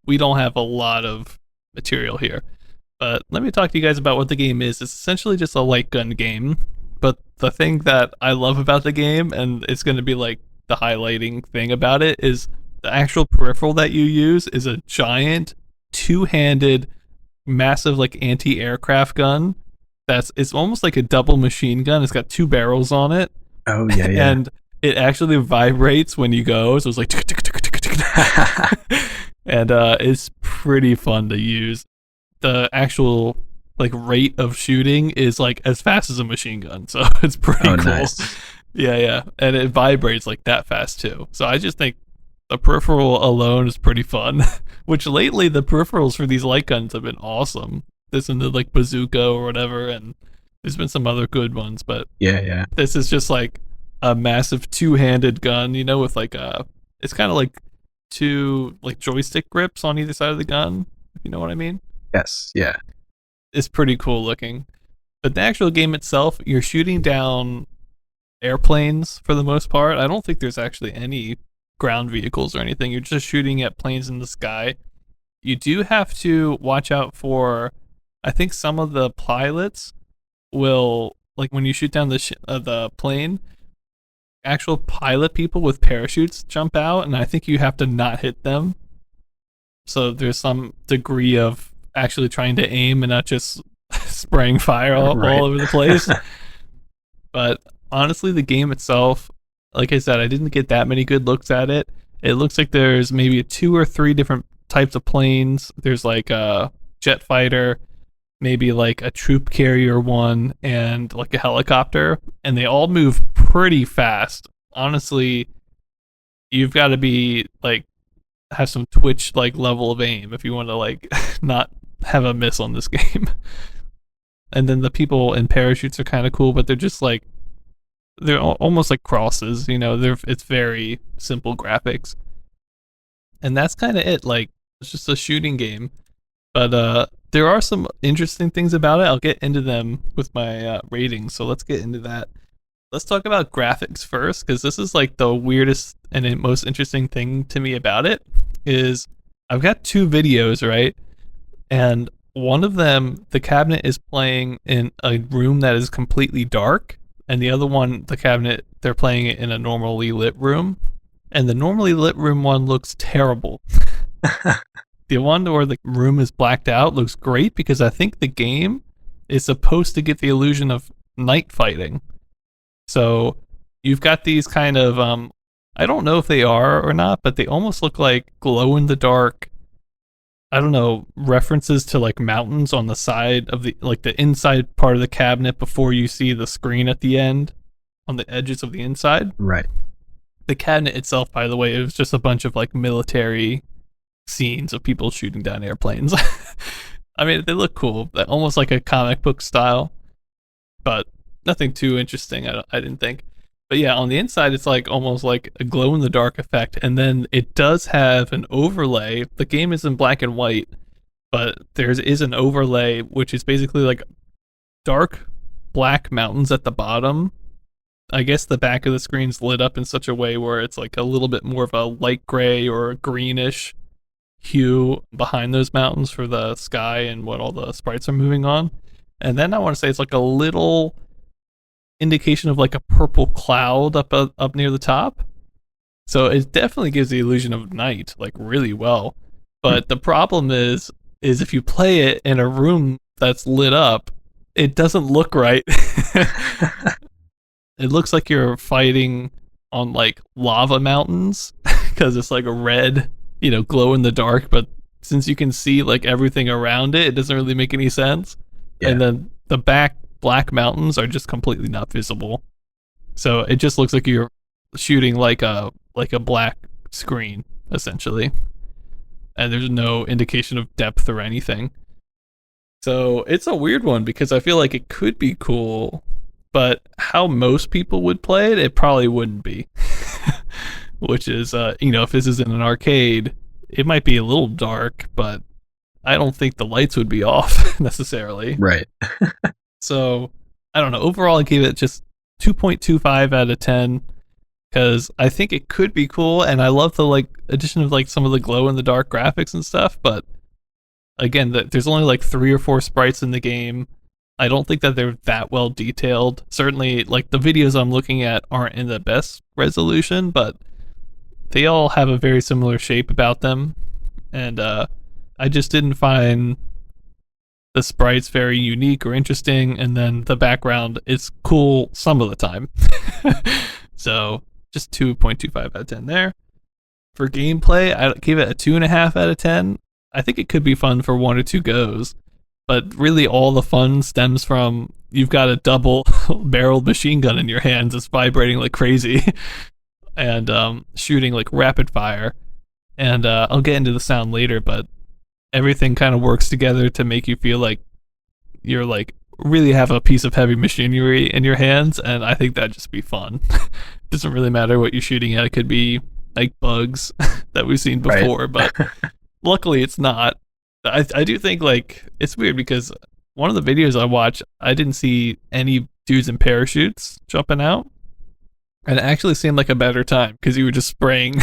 we don't have a lot of material here. But let me talk to you guys about what the game is. It's essentially just a light gun game. But the thing that I love about the game, and it's going to be like the highlighting thing about it, is the actual peripheral that you use is a giant, 2-handed, massive like anti-aircraft gun. It's almost like a double machine gun. It's got 2 barrels on it. Oh, yeah, yeah. And it actually vibrates when you go. So it's like, and it's pretty fun to use. The actual like rate of shooting is like as fast as a machine gun. So it's pretty cool. Nice. Yeah. And it vibrates like that fast too. So I just think the peripheral alone is pretty fun. Which lately the peripherals for these light guns have been awesome. This and the like bazooka or whatever, and there's been some other good ones, but yeah. This is just like a massive 2-handed gun, you know, with like it's kind of like 2 like joystick grips on either side of the gun, if you know what I mean. Yes, yeah. It's pretty cool looking. But the actual game itself, you're shooting down airplanes for the most part. I don't think there's actually any ground vehicles or anything. You're just shooting at planes in the sky. You do have to watch out for, I think some of the pilots will, like when you shoot down the plane, actual pilot people with parachutes jump out, and I think you have to not hit them. So there's some degree of actually trying to aim and not just spraying fire all over the place. But honestly, the game itself, like I said, I didn't get that many good looks at it. It looks like there's maybe 2 or 3 different types of planes. There's like a jet fighter, maybe like a troop carrier one, and like a helicopter, and they all move pretty fast. Honestly, you've got to be like have some Twitch like level of aim if you want to like not have a miss on this game. And then the people in parachutes are kind of cool, but they're just like they're almost like crosses, you know. It's very simple graphics, and that's kind of it. Like it's just a shooting game, but there are some interesting things about it. I'll get into them with my ratings, so let's get into that. Let's talk about graphics first, because this is like the weirdest and most interesting thing to me about it. Is I've got 2 videos, right? And one of them, the cabinet is playing in a room that is completely dark, and the other one, the cabinet, they're playing it in a normally lit room. And the normally lit room one looks terrible. The one where the room is blacked out looks great, because I think the game is supposed to get the illusion of night fighting. So you've got these kind of, I don't know if they are or not, but they almost look like glow in the dark, I don't know, references to like mountains on the side of the, like the inside part of the cabinet before you see the screen at the end on the edges of the inside. Right. The cabinet itself, by the way, it was just a bunch of like military scenes of people shooting down airplanes. I mean, they look cool, almost like a comic book style, but nothing too interesting, I didn't think. But yeah, on the inside, it's like almost like a glow in the dark effect. And then it does have an overlay. The game is in black and white, but there is an overlay, which is basically like dark black mountains at the bottom. I guess the back of the screen's lit up in such a way where it's like a little bit more of a light gray or a greenish hue behind those mountains for the sky and what all the sprites are moving on. And then I want to say it's like a little indication of like a purple cloud up near the top. So it definitely gives the illusion of night like really well. But the problem is if you play it in a room that's lit up, it doesn't look right. It looks like you're fighting on like lava mountains because it's like a red, glow in the dark. But since you can see like everything around it, it doesn't really make any sense. Yeah. And then the back black mountains are just completely not visible. So it just looks like you're shooting like a black screen essentially, and there's no indication of depth or anything. So it's a weird one because I feel like it could be cool, but how most people would play it, it probably wouldn't be. Which is, if this is in an arcade, it might be a little dark, but I don't think the lights would be off necessarily. Right. So I don't know. Overall, I gave it just 2.25 out of 10 because I think it could be cool, and I love the like addition of like some of the glow in the dark graphics and stuff. But again, there's only like 3 or 4 sprites in the game. I don't think that they're that well detailed. Certainly, like the videos I'm looking at aren't in the best resolution, but they all have a very similar shape about them, and I just didn't find the sprites very unique or interesting, and then the background is cool some of the time. So just 2.25 out of 10 there. For gameplay, I gave it a 2.5 out of 10. I think it could be fun for 1 or 2 goes, but really all the fun stems from you've got a double barreled machine gun in your hands that's vibrating like crazy and shooting like rapid fire. And I'll get into the sound later, but everything kind of works together to make you feel like you're like really have a piece of heavy machinery in your hands, and I think that'd just be fun. Doesn't really matter what you're shooting at. It could be like bugs that we've seen before, right. But luckily it's not. I do think like it's weird because one of the videos I watched, I didn't see any dudes in parachutes jumping out, and it actually seemed like a better time because you were just spraying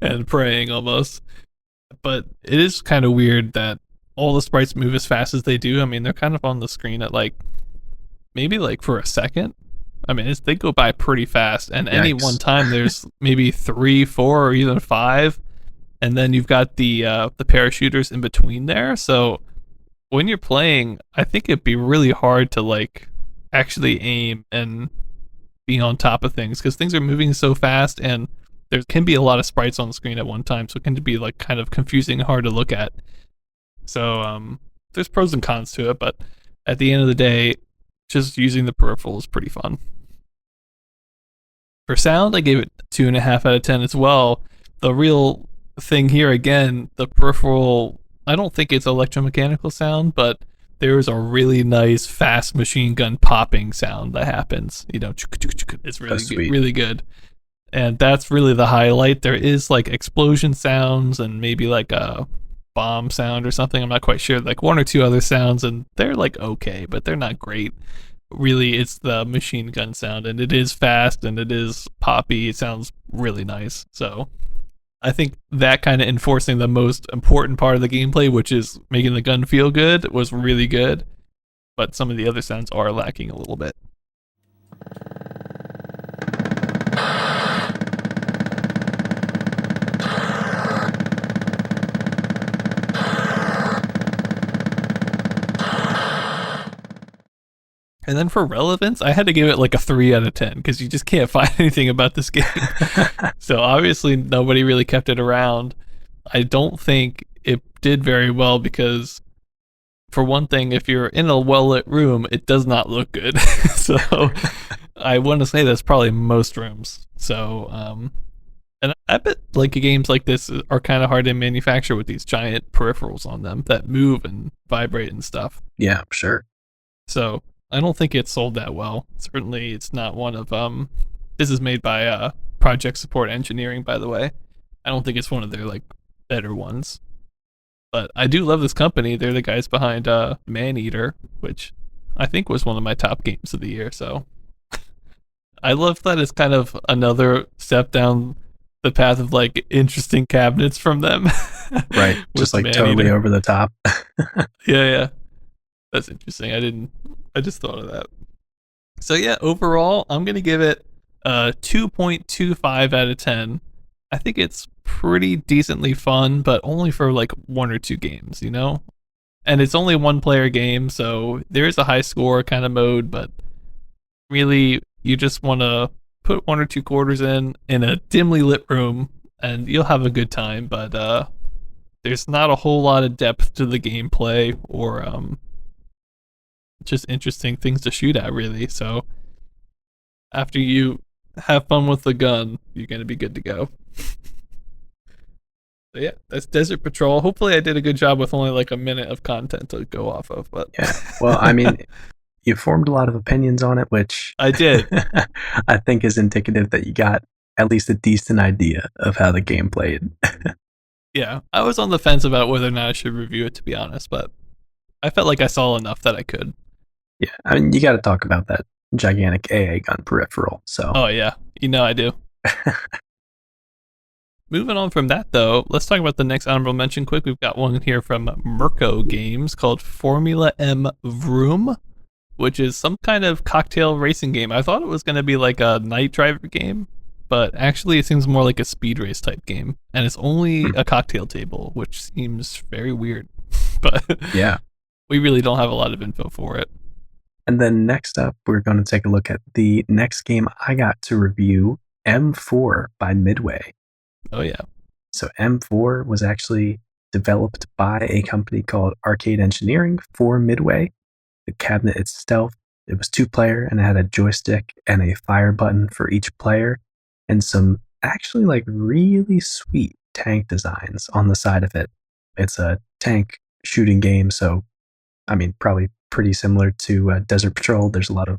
and praying almost. But it is kind of weird that all the sprites move as fast as they do. I mean, they're kind of on the screen at like maybe like for a second. I mean, they go by pretty fast, and Yikes. Any one time there's maybe 3, 4, or even 5, and then you've got the parachuters in between there. So when you're playing, I think it'd be really hard to like actually aim and be on top of things because things are moving so fast, and there can be a lot of sprites on the screen at one time, so it can be like kind of confusing and hard to look at. So there's pros and cons to it, but at the end of the day, just using the peripheral is pretty fun. For sound, I gave it 2.5 out of 10 as well. The real thing here, again, the peripheral, I don't think it's electromechanical sound, but there's a really nice fast machine gun popping sound that happens. It's really good, really good. And that's really the highlight. There is like explosion sounds and maybe like a bomb sound or something. I'm not quite sure. Like 1 or 2 other sounds, and they're like okay, but they're not great. Really, it's the machine gun sound, and it is fast and it is poppy. It sounds really nice. So I think that kind of enforcing the most important part of the gameplay, which is making the gun feel good, was really good. But some of the other sounds are lacking a little bit. And then for relevance, I had to give it like a 3 out of 10 because you just can't find anything about this game. So obviously nobody really kept it around. I don't think it did very well because, for one thing, if you're in a well-lit room, it does not look good. So I want to say that's probably most rooms. So, and I bet like games like this are kind of hard to manufacture with these giant peripherals on them that move and vibrate and stuff. Yeah, sure. So I don't think it's sold that well. Certainly it's not one of this is made by Project Support Engineering, by the way. I don't think it's one of their like better ones. But I do love this company. They're the guys behind Maneater, which I think was one of my top games of the year. So I love that it's kind of another step down the path of like interesting cabinets from them. Right. Just like Maneater. Totally over the top. Yeah. That's interesting. I just thought of that. So yeah, overall, I'm going to give it 2.25 out of 10. I think it's pretty decently fun, but only for like one or two games, you know? And it's only one player game, so there is a high score kind of mode, but really you just want to put one or two quarters in a dimly lit room and you'll have a good time, but there's not a whole lot of depth to the gameplay or just interesting things to shoot at really. So after you have fun with the gun, you're going to be good to go. So yeah, that's Desert Patrol. Hopefully, I did a good job with only like a minute of content to go off of. But Yeah. Well, I mean, you formed a lot of opinions on it, which I did. I think is indicative that you got at least a decent idea of how the game played. Yeah, I was on the fence about whether or not I should review it, to be honest, but I felt like I saw enough that I could. Yeah, I mean, you got to talk about that gigantic AA gun peripheral. So, Oh yeah, you know I do. Moving on from that, though, let's talk about the next honorable mention quick. We've got one here from Mirko Games called Formula M Vroom, which is some kind of cocktail racing game. I thought it was going to be like a night driver game, but actually it seems more like a speed race type game. And it's only a cocktail table, which seems very weird. But yeah, we really don't have a lot of info for it. And then next up, we're going to take a look at the next game I got to review, M4 by Midway. Oh, yeah. So M4 was actually developed by a company called Arcade Engineering for Midway. The cabinet itself, it was 2-player and it had a joystick and a fire button for each player and some actually like really sweet tank designs on the side of it. It's a tank shooting game, so I mean, probably pretty similar to Desert Patrol. There's a lot of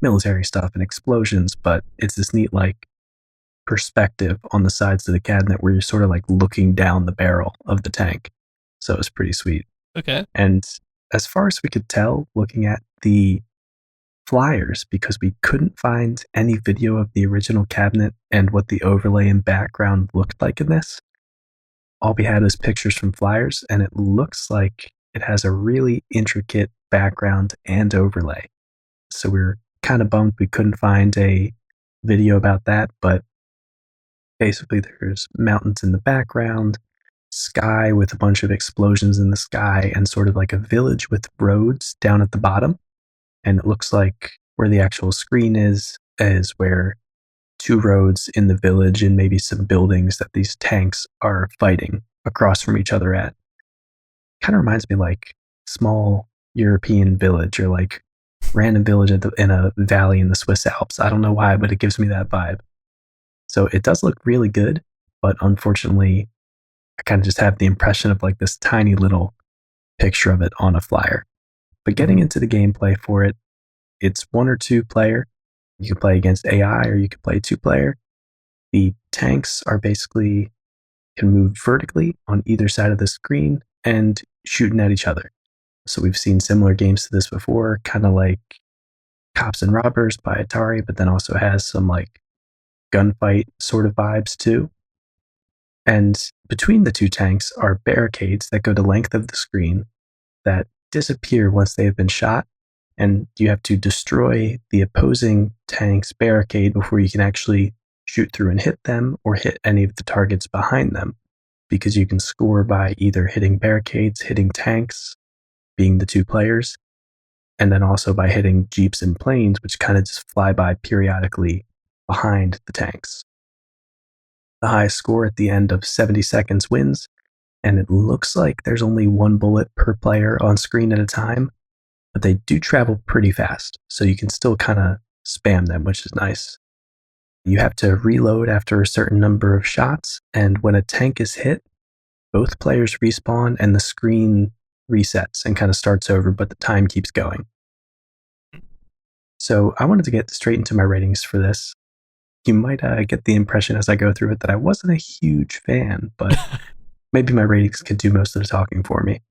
military stuff and explosions, but it's this neat like perspective on the sides of the cabinet where you're sort of like looking down the barrel of the tank. So it's pretty sweet. Okay. And as far as we could tell, looking at the flyers, because we couldn't find any video of the original cabinet and what the overlay and background looked like in this, all we had was pictures from flyers, and it looks like it has a really intricate background and overlay. So we were kind of bummed we couldn't find a video about that, but basically there's mountains in the background, sky with a bunch of explosions in the sky, and sort of like a village with roads down at the bottom. And it looks like where the actual screen is where 2 roads in the village and maybe some buildings that these tanks are fighting across from each other at. Kind of reminds me like small European village or like random village in a valley in the Swiss Alps. I don't know why, but it gives me that vibe. So it does look really good, but unfortunately, I kind of just have the impression of like this tiny little picture of it on a flyer. But getting into the gameplay for it, it's 1 or 2 player. You can play against AI or you can play 2-player. The tanks are basically can move vertically on either side of the screen and shooting at each other. So we've seen similar games to this before, kind of like Cops and Robbers by Atari, but then also has some like gunfight sort of vibes too. And between the 2 tanks are barricades that go the length of the screen that disappear once they have been shot, and you have to destroy the opposing tank's barricade before you can actually shoot through and hit them or hit any of the targets behind them, because you can score by either hitting barricades, hitting tanks, being the 2 players, and then also by hitting jeeps and planes, which kind of just fly by periodically behind the tanks. The highest score at the end of 70 seconds wins, and it looks like there's only 1 bullet per player on screen at a time, but they do travel pretty fast, so you can still kind of spam them, which is nice. You have to reload after a certain number of shots, and when a tank is hit, both players respawn and the screen resets and kind of starts over, but the time keeps going. So I wanted to get straight into my ratings for this. You might get the impression as I go through it that I wasn't a huge fan, but maybe my ratings could do most of the talking for me.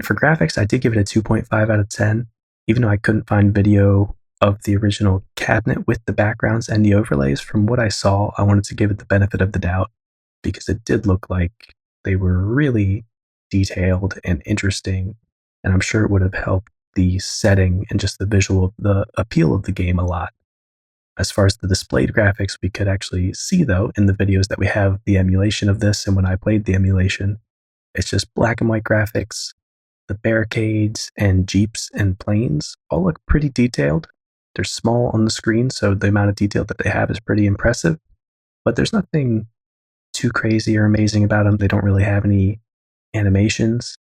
For graphics, I did give it a 2.5 out of 10, even though I couldn't find video of the original cabinet with the backgrounds and the overlays. From what I saw, I wanted to give it the benefit of the doubt because it did look like they were really detailed and interesting, and I'm sure it would have helped the setting and just the visual, the appeal of the game a lot. As far as the displayed graphics, we could actually see, though, in the videos that we have the emulation of this, and when I played the emulation, it's just black and white graphics. The barricades and jeeps and planes all look pretty detailed. They're small on the screen, so the amount of detail that they have is pretty impressive, but there's nothing too crazy or amazing about them. They don't really have any animations.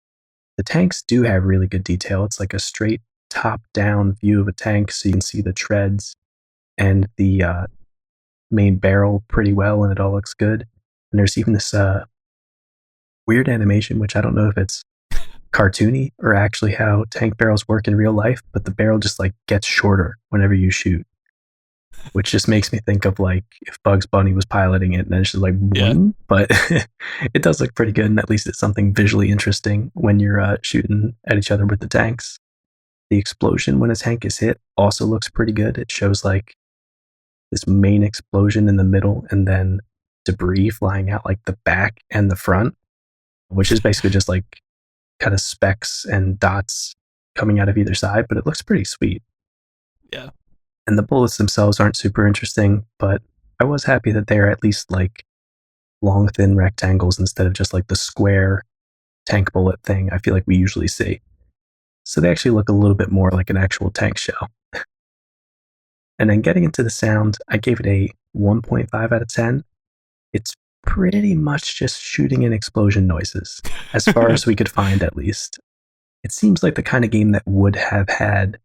The tanks do have really good detail. It's like a straight top-down view of a tank, so you can see the treads and the main barrel pretty well, and it all looks good. And there's even this weird animation, which I don't know if it's cartoony or actually how tank barrels work in real life, but the barrel just like gets shorter whenever you shoot, which just makes me think of like if Bugs Bunny was piloting it and then it's just like, Yeah. but it does look pretty good, and at least it's something visually interesting when you're shooting at each other with the tanks. The explosion when a tank is hit also looks pretty good. It shows like this main explosion in the middle and then debris flying out like the back and the front, which is basically just like kind of specks and dots coming out of either side, but it looks pretty sweet. Yeah. And the bullets themselves aren't super interesting, but I was happy that they're at least like long, thin rectangles instead of just like the square tank bullet thing I feel like we usually see. So they actually look a little bit more like an actual tank shell. And then getting into the sound, I gave it a 1.5 out of 10. It's pretty much just shooting and explosion noises, as far as we could find at least. It seems like the kind of game that would have had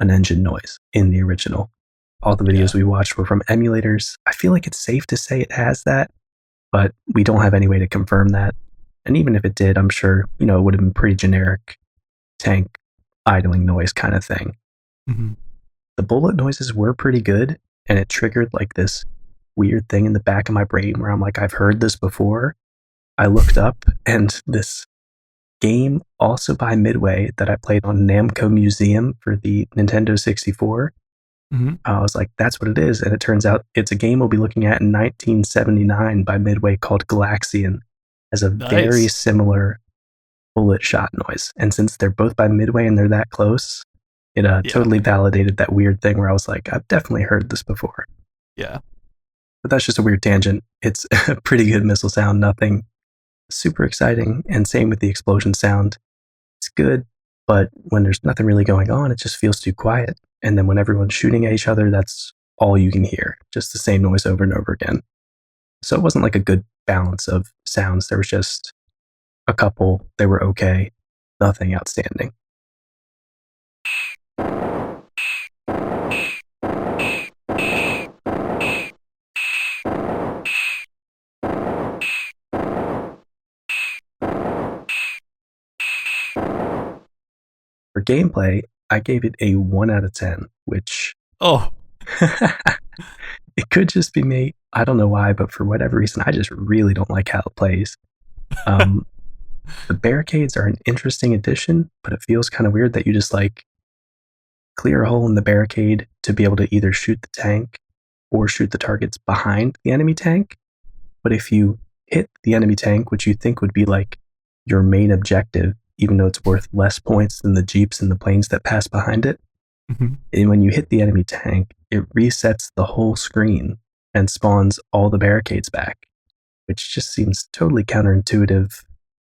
an engine noise in the original. All the videos we watched were from emulators. I feel like it's safe to say it has that, but we don't have any way to confirm that. And even if it did, I'm sure, it would have been pretty generic tank idling noise kind of thing. Mm-hmm. The bullet noises were pretty good, and it triggered like this weird thing in the back of my brain where I'm like, I've heard this before. I looked up, and this game, also by Midway, that I played on Namco Museum for the Nintendo 64, I was like, that's what it is. And it turns out it's a game we'll be looking at in 1979 by Midway called Galaxian. Has a very similar bullet shot noise. And since they're both by Midway and they're that close, it totally validated that weird thing where I was like, I've definitely heard this before. Yeah. But that's just a weird tangent. It's a pretty good missile sound, nothing super exciting. And same with the explosion sound. It's good, but when there's nothing really going on, it just feels too quiet. And then when everyone's shooting at each other, that's all you can hear, just the same noise over and over again. So it wasn't like a good balance of sounds. There was just a couple, they were okay, nothing outstanding. For gameplay, I gave it a 1 out of 10, which it could just be me. I don't know why, but for whatever reason, I just really don't like how it plays. The barricades are an interesting addition, but it feels kind of weird that you just like clear a hole in the barricade to be able to either shoot the tank or shoot the targets behind the enemy tank. But if you hit the enemy tank, which you think would be like your main objective, even though it's worth less points than the jeeps and the planes that pass behind it, and when you hit the enemy tank, it resets the whole screen and spawns all the barricades back, which just seems totally counterintuitive.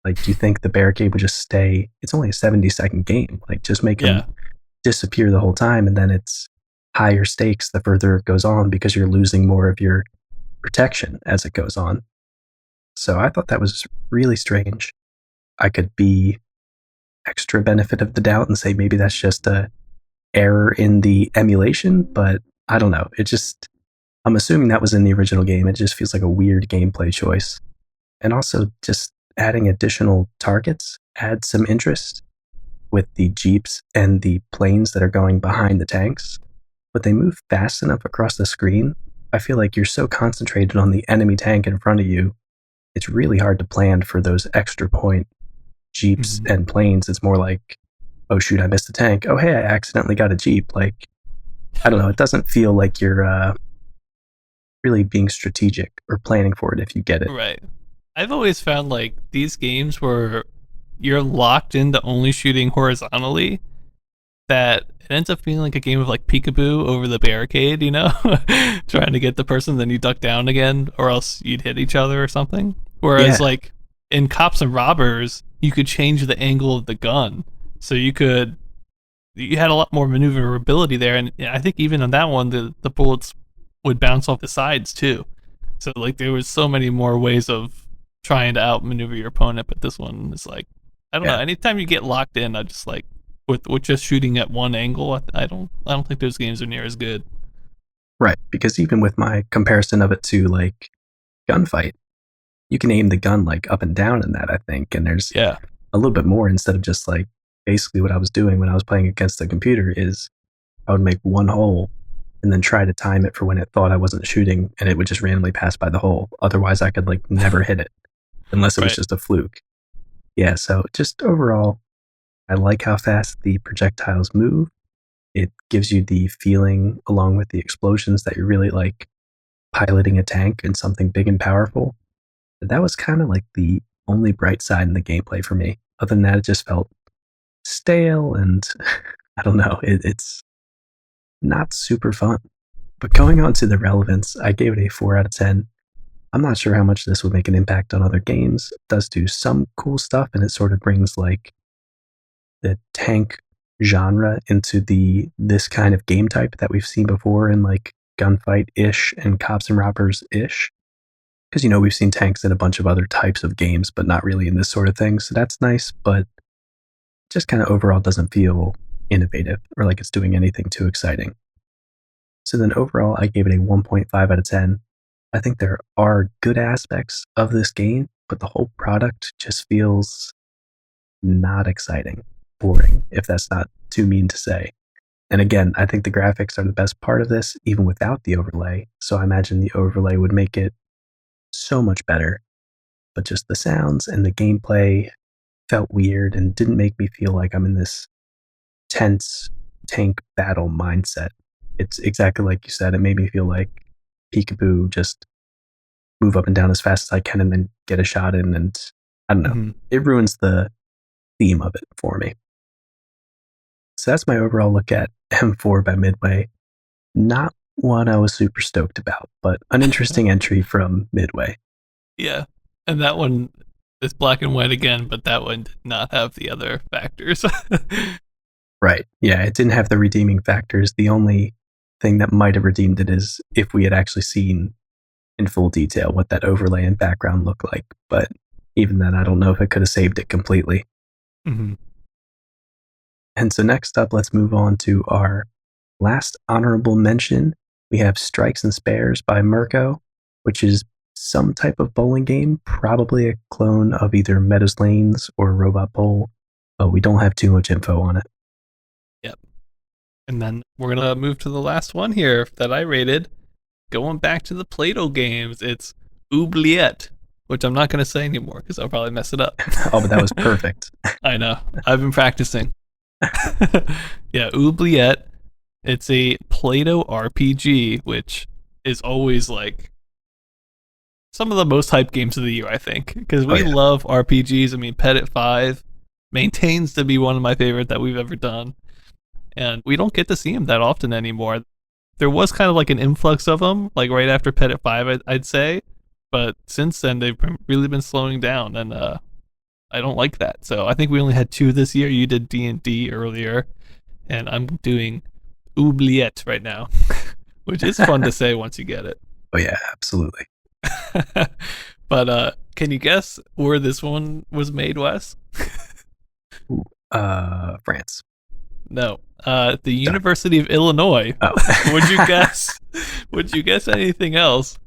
Like, do you think the barricade would just stay? It's only a 70-second game. Like, just make them disappear the whole time, and then it's higher stakes the further it goes on because you're losing more of your protection as it goes on. So I thought that was really strange. I could be extra benefit of the doubt and say maybe that's just a error in the emulation, but I don't know. I'm assuming that was in the original game. It just feels like a weird gameplay choice. And also just adding additional targets adds some interest with the jeeps and the planes that are going behind the tanks, but they move fast enough across the screen. I feel like you're so concentrated on the enemy tank in front of you, it's really hard to plan for those extra point jeeps and planes. It's more like, oh shoot, I missed a tank. Oh hey, I accidentally got a jeep. Like, I don't know. It doesn't feel like you're really being strategic or planning for it if you get it. Right. I've always found like these games where you're locked into only shooting horizontally, that it ends up feeling like a game of like peekaboo over the barricade, you know, trying to get the person, then you duck down again, or else you'd hit each other or something. Whereas Yeah, like in Cops and Robbers, you could change the angle of the gun, so you had a lot more maneuverability there, and I think even on that one, the bullets would bounce off the sides too. So like there was so many more ways of trying to outmaneuver your opponent, but this one is like I don't know. yeah, Anytime you get locked in, I just like with just shooting at one angle. I don't think those games are near as good. right. Because even with my comparison of it to like Gunfight, you can aim the gun like up and down in that, I think, and there's Yeah, a little bit more instead of just like basically what I was doing when I was playing against the computer is I would make one hole and then try to time it for when it thought I wasn't shooting and it would just randomly pass by the hole. Otherwise, I could like never hit it unless it was right. just a fluke. Yeah, so just overall, I like how fast the projectiles move. It gives you the feeling, along with the explosions, that you're really like piloting a tank and something big and powerful. But that was kind of like the only bright side in the gameplay for me. Other than that, it just felt stale and I don't know, it's not super fun. But going on to the relevance, I gave it a 4 out of 10. I'm not sure how much this would make an impact on other games. It does do some cool stuff, and it sort of brings like the tank genre into the this kind of game type that we've seen before in like gunfight ish and cops and robbers ish. Because we've seen tanks in a bunch of other types of games, but not really in this sort of thing. So that's nice, but just kind of overall doesn't feel innovative or like it's doing anything too exciting. So then overall, I gave it a 1.5 out of 10. I think there are good aspects of this game, but the whole product just feels not exciting, boring, if that's not too mean to say. And again, I think the graphics are the best part of this, even without the overlay. So I imagine the overlay would make it so much better. But just the sounds and the gameplay felt weird and didn't make me feel like I'm in this tense tank battle mindset. It's exactly like you said. It made me feel like peekaboo, just move up and down as fast as I can and then get a shot in. And I don't know. Mm-hmm. It ruins the theme of it for me. So that's my overall look at M4 by Midway. Not one I was super stoked about, but an interesting entry from Midway. Yeah, and that one is black and white again, but that one did not have the other factors. Right. Yeah, it didn't have the redeeming factors. The only thing that might have redeemed it is if we had actually seen in full detail what that overlay and background looked like. But even then, I don't know if it could have saved it completely. Mm-hmm. And so next up, let's move on to our last honorable mention. We have Strikes and Spares by Mirko, which is some type of bowling game, probably a clone of either Meadows Lanes or Robot Bowl, but we don't have too much info on it. Yep. And then we're gonna move to the last one here that I rated. Going back to the Play-Doh games, it's Oubliette, which I'm not gonna say anymore because I'll probably mess it up. Oh, but that was perfect. I know. I've been practicing. Yeah, Oubliette. It's a Play-Doh RPG, which is always like some of the most hyped games of the year, I think, because we Yeah. love RPGs. I mean, Petit 5 maintains to be one of my favorite that we've ever done, and we don't get to see them that often anymore. There was kind of like an influx of them, like right after Petit 5, I'd say, but since then they've really been slowing down, and I don't like that. So I think we only had 2 this year. You did D&D earlier, and I'm doing Oubliette right now, which is fun to say once you get it. Oh, yeah, absolutely. But can you guess where this one was made, Wes? Ooh, France. No. The University of Illinois. Oh. Would you guess? Would you guess anything else?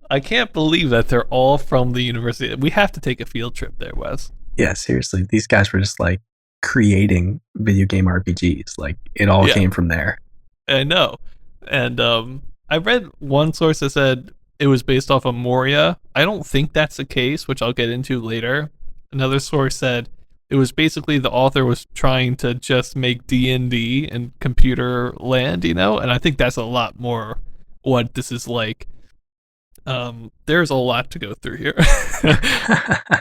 I can't believe that they're all from the university. We have to take a field trip there, Wes. Yeah, seriously. These guys were just like creating video game RPGs. Like it all Yeah. came from there. I know. And I read one source that said it was based off of Moria. I don't think that's the case, which I'll get into later. Another source said it was basically the author was trying to just make D&D and computer land, and I think that's a lot more what this is like. There's a lot to go through here.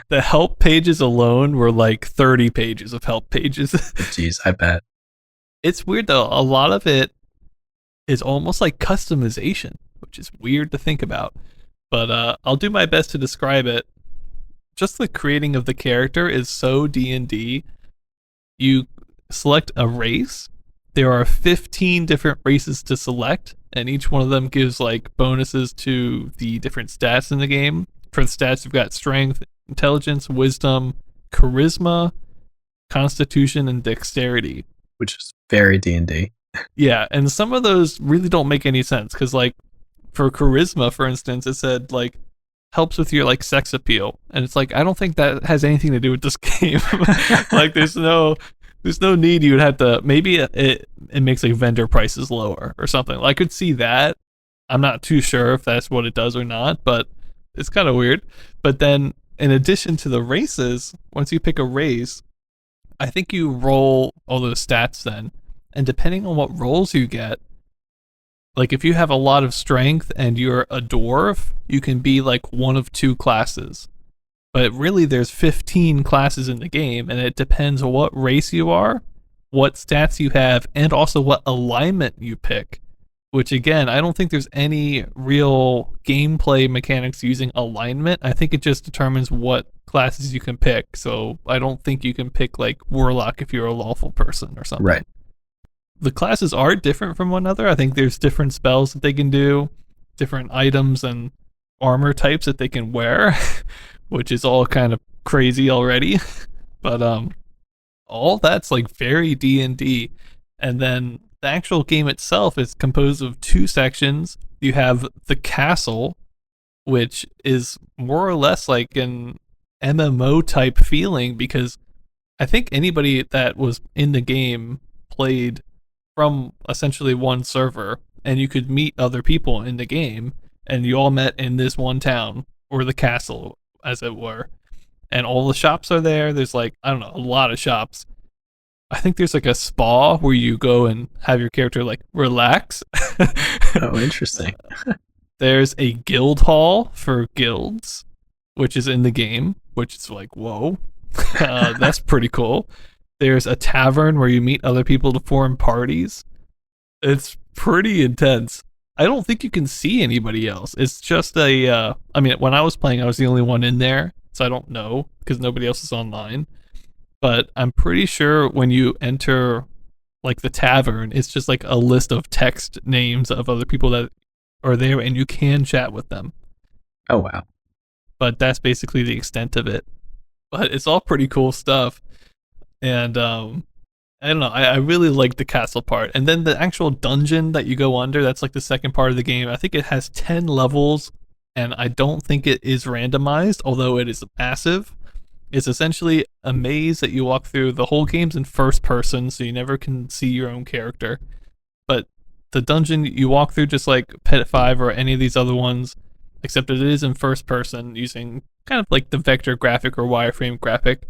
The help pages alone were like 30 pages of help pages. Jeez, I bet. It's weird though. A lot of it is almost like customization, which is weird to think about. But I'll do my best to describe it. Just the creating of the character is so D&D. You select a race. There are 15 different races to select, and each one of them gives like bonuses to the different stats in the game. For the stats, you've got strength, intelligence, wisdom, charisma, constitution, and dexterity. Which is very D&D. Yeah, and some of those really don't make any sense because, like, for charisma, for instance, it said like helps with your like sex appeal, and it's like I don't think that has anything to do with this game. Like, there's no need. You would have to maybe it makes like vendor prices lower or something. I could see that. I'm not too sure if that's what it does or not, but it's kind of weird. But then, in addition to the races, once you pick a race, I think you roll all those stats then, and depending on what rolls you get, like if you have a lot of strength and you're a dwarf, you can be like one of two classes. But really there's 15 classes in the game, and it depends on what race you are, what stats you have, and also what alignment you pick. Which again, I don't think there's any real gameplay mechanics using alignment. I think it just determines what classes you can pick. So I don't think you can pick like Warlock if you're a lawful person or something. Right. The classes are different from one another. I think there's different spells that they can do, different items and armor types that they can wear, which is all kind of crazy already. But all that's like very D&D. And then the actual game itself is composed of two sections. You have the castle, which is more or less like an MMO type feeling, because I think anybody that was in the game played from essentially one server, and you could meet other people in the game, and you all met in this one town, or the castle, as it were. And all the shops are there. There's like, I don't know, a lot of shops. I think there's like a spa where you go and have your character like relax. Oh, interesting. There's a guild hall for guilds, which is in the game, which is like, whoa, that's pretty cool. There's a tavern where you meet other people to form parties. It's pretty intense. I don't think you can see anybody else. It's just I mean, when I was playing, I was the only one in there, so I don't know because nobody else is online. But I'm pretty sure when you enter like the tavern, it's just like a list of text names of other people that are there, and you can chat with them. Oh, wow. But that's basically the extent of it. But it's all pretty cool stuff. And I don't know, I really like the castle part. And then the actual dungeon that you go under, that's like the second part of the game. I think it has 10 levels, and I don't think it is randomized, although it is massive. It's essentially a maze that you walk through. The whole game's in first person, so you never can see your own character. But the dungeon you walk through, just like Pet 5 or any of these other ones, except it is in first person using kind of like the vector graphic or wireframe graphic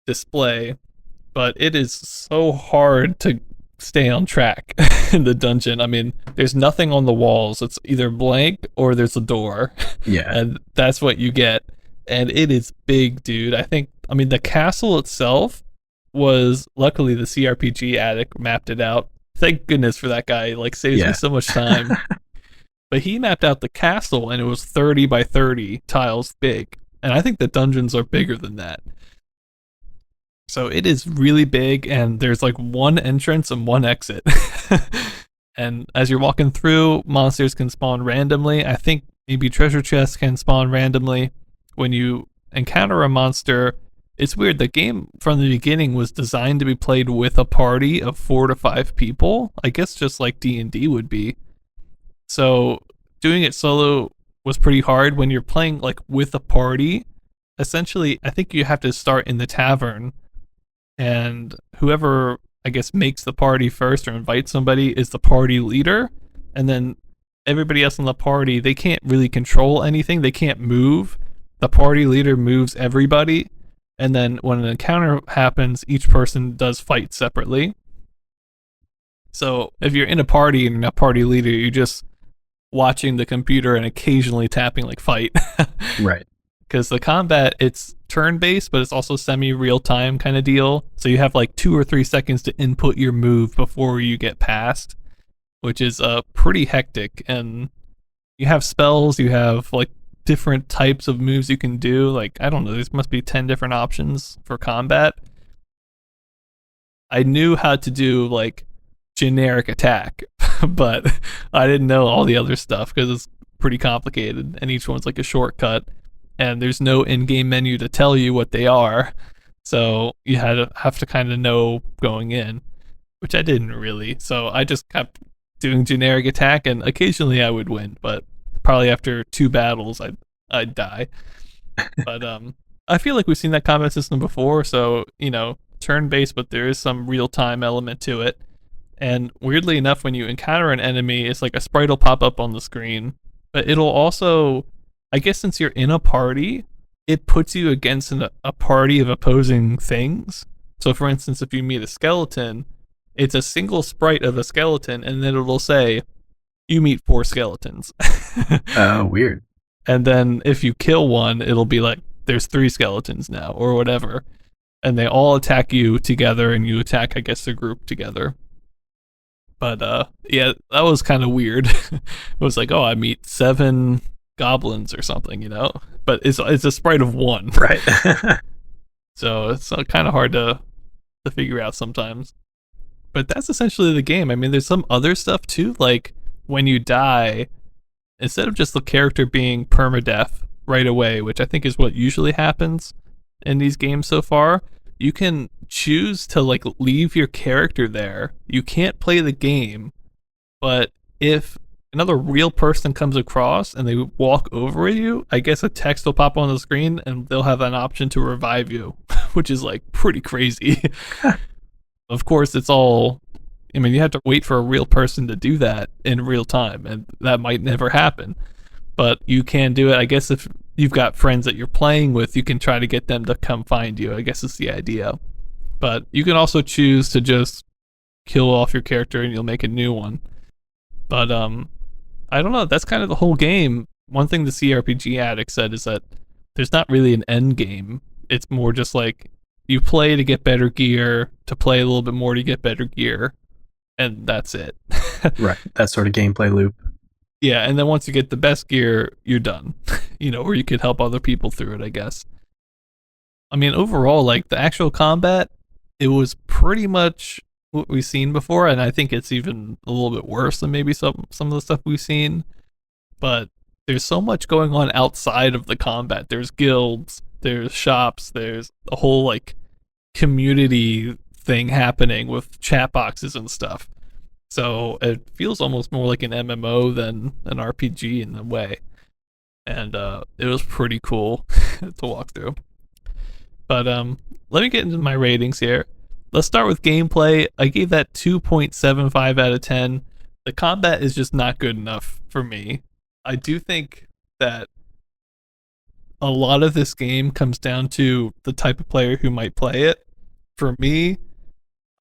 display. But it is so hard to stay on track in the dungeon. I mean, there's nothing on the walls. It's either blank or there's a door. Yeah. And that's what you get. And it is big, dude. I mean, the castle itself was, luckily the CRPG addict mapped it out. Thank goodness for that guy. Like, saves me so much time. But he mapped out the castle, and it was 30 by 30 tiles big. And I think the dungeons are bigger than that. So it is really big, and there's like one entrance and one exit. And as you're walking through, monsters can spawn randomly. I think maybe treasure chests can spawn randomly. When you encounter a monster, it's weird. The game from the beginning was designed to be played with a party of 4 to 5 people. I guess just like D&D would be. So doing it solo was pretty hard. When you're playing like with a party, essentially, I think you have to start in the tavern, and whoever, I guess, makes the party first or invites somebody is the party leader. And then everybody else in the party, they can't really control anything. They can't move. The party leader moves everybody, and then when an encounter happens, each person does fight separately. So if you're in a party and you're not party leader, you're just watching the computer and occasionally tapping like fight. Right. Because the combat, it's turn-based, but it's also semi-real-time kind of deal. So you have like 2 or 3 seconds to input your move before you get passed, which is pretty hectic. And you have spells, you have like different types of moves you can do. Like, I don't know, there must be 10 different options for combat. I knew how to do like generic attack, but I didn't know all the other stuff because it's pretty complicated, and each one's like a shortcut, and there's no in-game menu to tell you what they are. So you have to kind of know going in, which I didn't really. So I just kept doing generic attack, and occasionally I would win, but probably after 2 battles I'd die. But I feel like we've seen that combat system before, so turn-based, but there is some real-time element to it. And weirdly enough, when you encounter an enemy, it's like a sprite will pop up on the screen, but it'll also, I guess since you're in a party, it puts you against a party of opposing things. So for instance, if you meet a skeleton, it's a single sprite of a skeleton, and then it'll say, you meet 4 skeletons. Oh, weird. And then if you kill one, it'll be like, there's 3 skeletons now, or whatever. And they all attack you together, and you attack, I guess, the group together. But yeah, that was kind of weird. It was like, oh, I meet 7 goblins or something, But it's a sprite of 1. Right. So it's kind of hard to figure out sometimes. But that's essentially the game. I mean, there's some other stuff too, like when you die, instead of just the character being permadeath right away, which I think is what usually happens in these games so far, you can choose to like leave your character there. You can't play the game, but if another real person comes across and they walk over you, I guess a text will pop on the screen and they'll have an option to revive you, which is like pretty crazy. Of course, it's all, I mean, you have to wait for a real person to do that in real time, and that might never happen. But you can do it. I guess if you've got friends that you're playing with, you can try to get them to come find you. I guess is the idea. But you can also choose to just kill off your character and you'll make a new one. But I don't know. That's kind of the whole game. One thing the CRPG addict said is that there's not really an end game. It's more just like you play to get better gear, to play a little bit more to get better gear, and that's it. Right. That sort of gameplay loop. Yeah, and then once you get the best gear, you're done. Or you could help other people through it, I guess. I mean, overall, like the actual combat, it was pretty much what we've seen before, and I think it's even a little bit worse than maybe some of the stuff we've seen. But there's so much going on outside of the combat. There's guilds, there's shops, there's a whole like community thing happening with chat boxes and stuff. So it feels almost more like an MMO than an RPG in a way. And it was pretty cool to walk through. But let me get into my ratings here. Let's start with gameplay. I gave that 2.75 out of 10. The combat is just not good enough for me. I do think that a lot of this game comes down to the type of player who might play it. For me,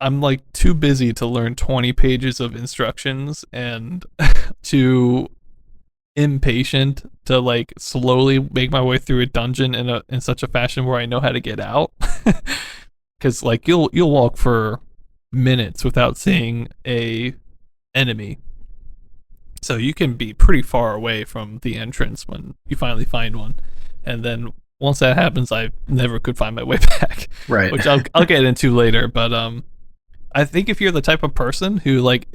I'm like too busy to learn 20 pages of instructions and too impatient to like slowly make my way through a dungeon in such a fashion where I know how to get out. Because like you'll walk for minutes without seeing a enemy, so you can be pretty far away from the entrance when you finally find one, and then once that happens, I never could find my way back. Right. Which I'll get into later. But I think if you're the type of person who like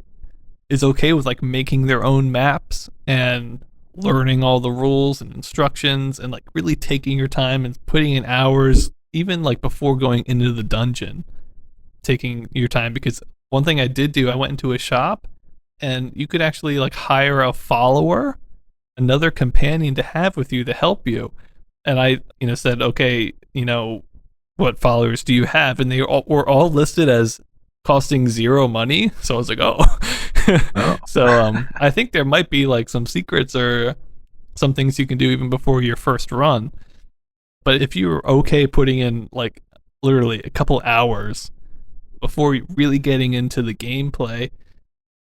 is okay with like making their own maps and learning all the rules and instructions and like really taking your time and putting in hours, even like before going into the dungeon, taking your time, because one thing I did do, I went into a shop and you could actually like hire a follower, another companion to have with you to help you. And I, said, okay, what followers do you have? And they were all listed as costing 0 money. So I was like, oh. Oh. So I think there might be like some secrets or some things you can do even before your first run. But if you're okay putting in like literally a couple hours before really getting into the gameplay,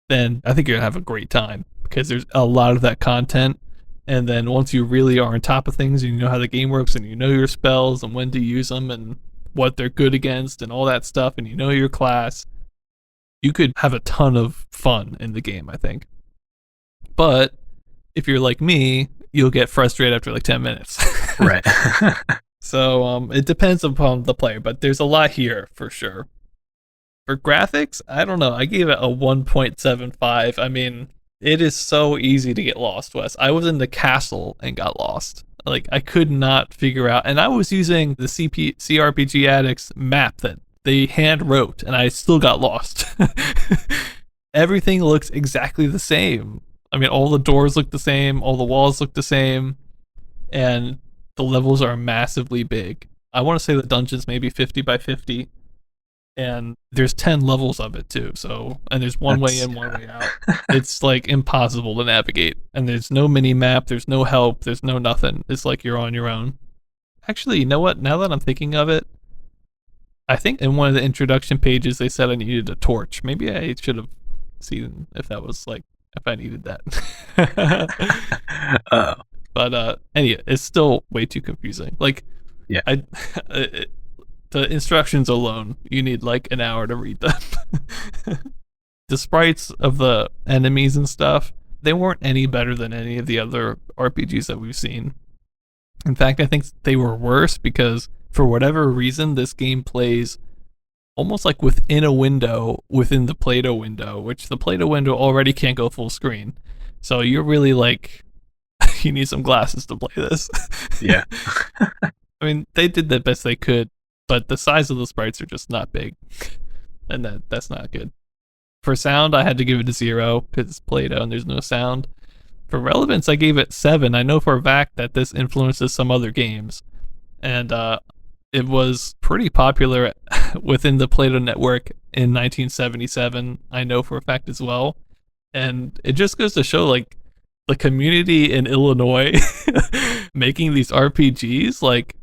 then I think you're gonna have a great time, because there's a lot of that content And then once you really are on top of things and you know how the game works and you know your spells and when to use them and what they're good against and all that stuff and you know your class, you could have a ton of fun in the game, I think. But if you're like me, you'll get frustrated after like 10 minutes. Right. So it depends upon the player, but there's a lot here for sure. For graphics, I don't know. I gave it a 1.75. I mean, it is so easy to get lost, Wes. I was in the castle and got lost. Like, I could not figure out. And I was using the CRPG Addicts map that they hand wrote, and I still got lost. Everything looks exactly the same. I mean, all the doors look the same, all the walls look the same, and the levels are massively big. I want to say the dungeon's maybe 50 by 50, and there's 10 levels of it too. So, and there's one way in, one way out. It's like impossible to navigate, and there's no mini map, there's no help, there's no nothing. It's like you're on your own. Actually, you know what? Now that I'm thinking of it, I think in one of the introduction pages they said I needed a torch. Maybe I should have seen if that was like if I needed that. Oh, But anyway, it's still way too confusing. Like, yeah. The instructions alone, you need like an hour to read them. The sprites of the enemies and stuff, they weren't any better than any of the other RPGs that we've seen. In fact, I think they were worse because for whatever reason, this game plays almost like within a window within the Play-Doh window, which the Play-Doh window already can't go full screen. So you're really like, you need some glasses to play this. Yeah. I mean, they did the best they could, but the size of the sprites are just not big, and that's not good. For sound, I had to give it a 0 because it's Play-Doh and there's no sound. For relevance, I gave it 7. I know for a fact that this influences some other games, and it was pretty popular within the Play-Doh network in 1977. I know for a fact as well, and it just goes to show like the community in Illinois making these RPGs, like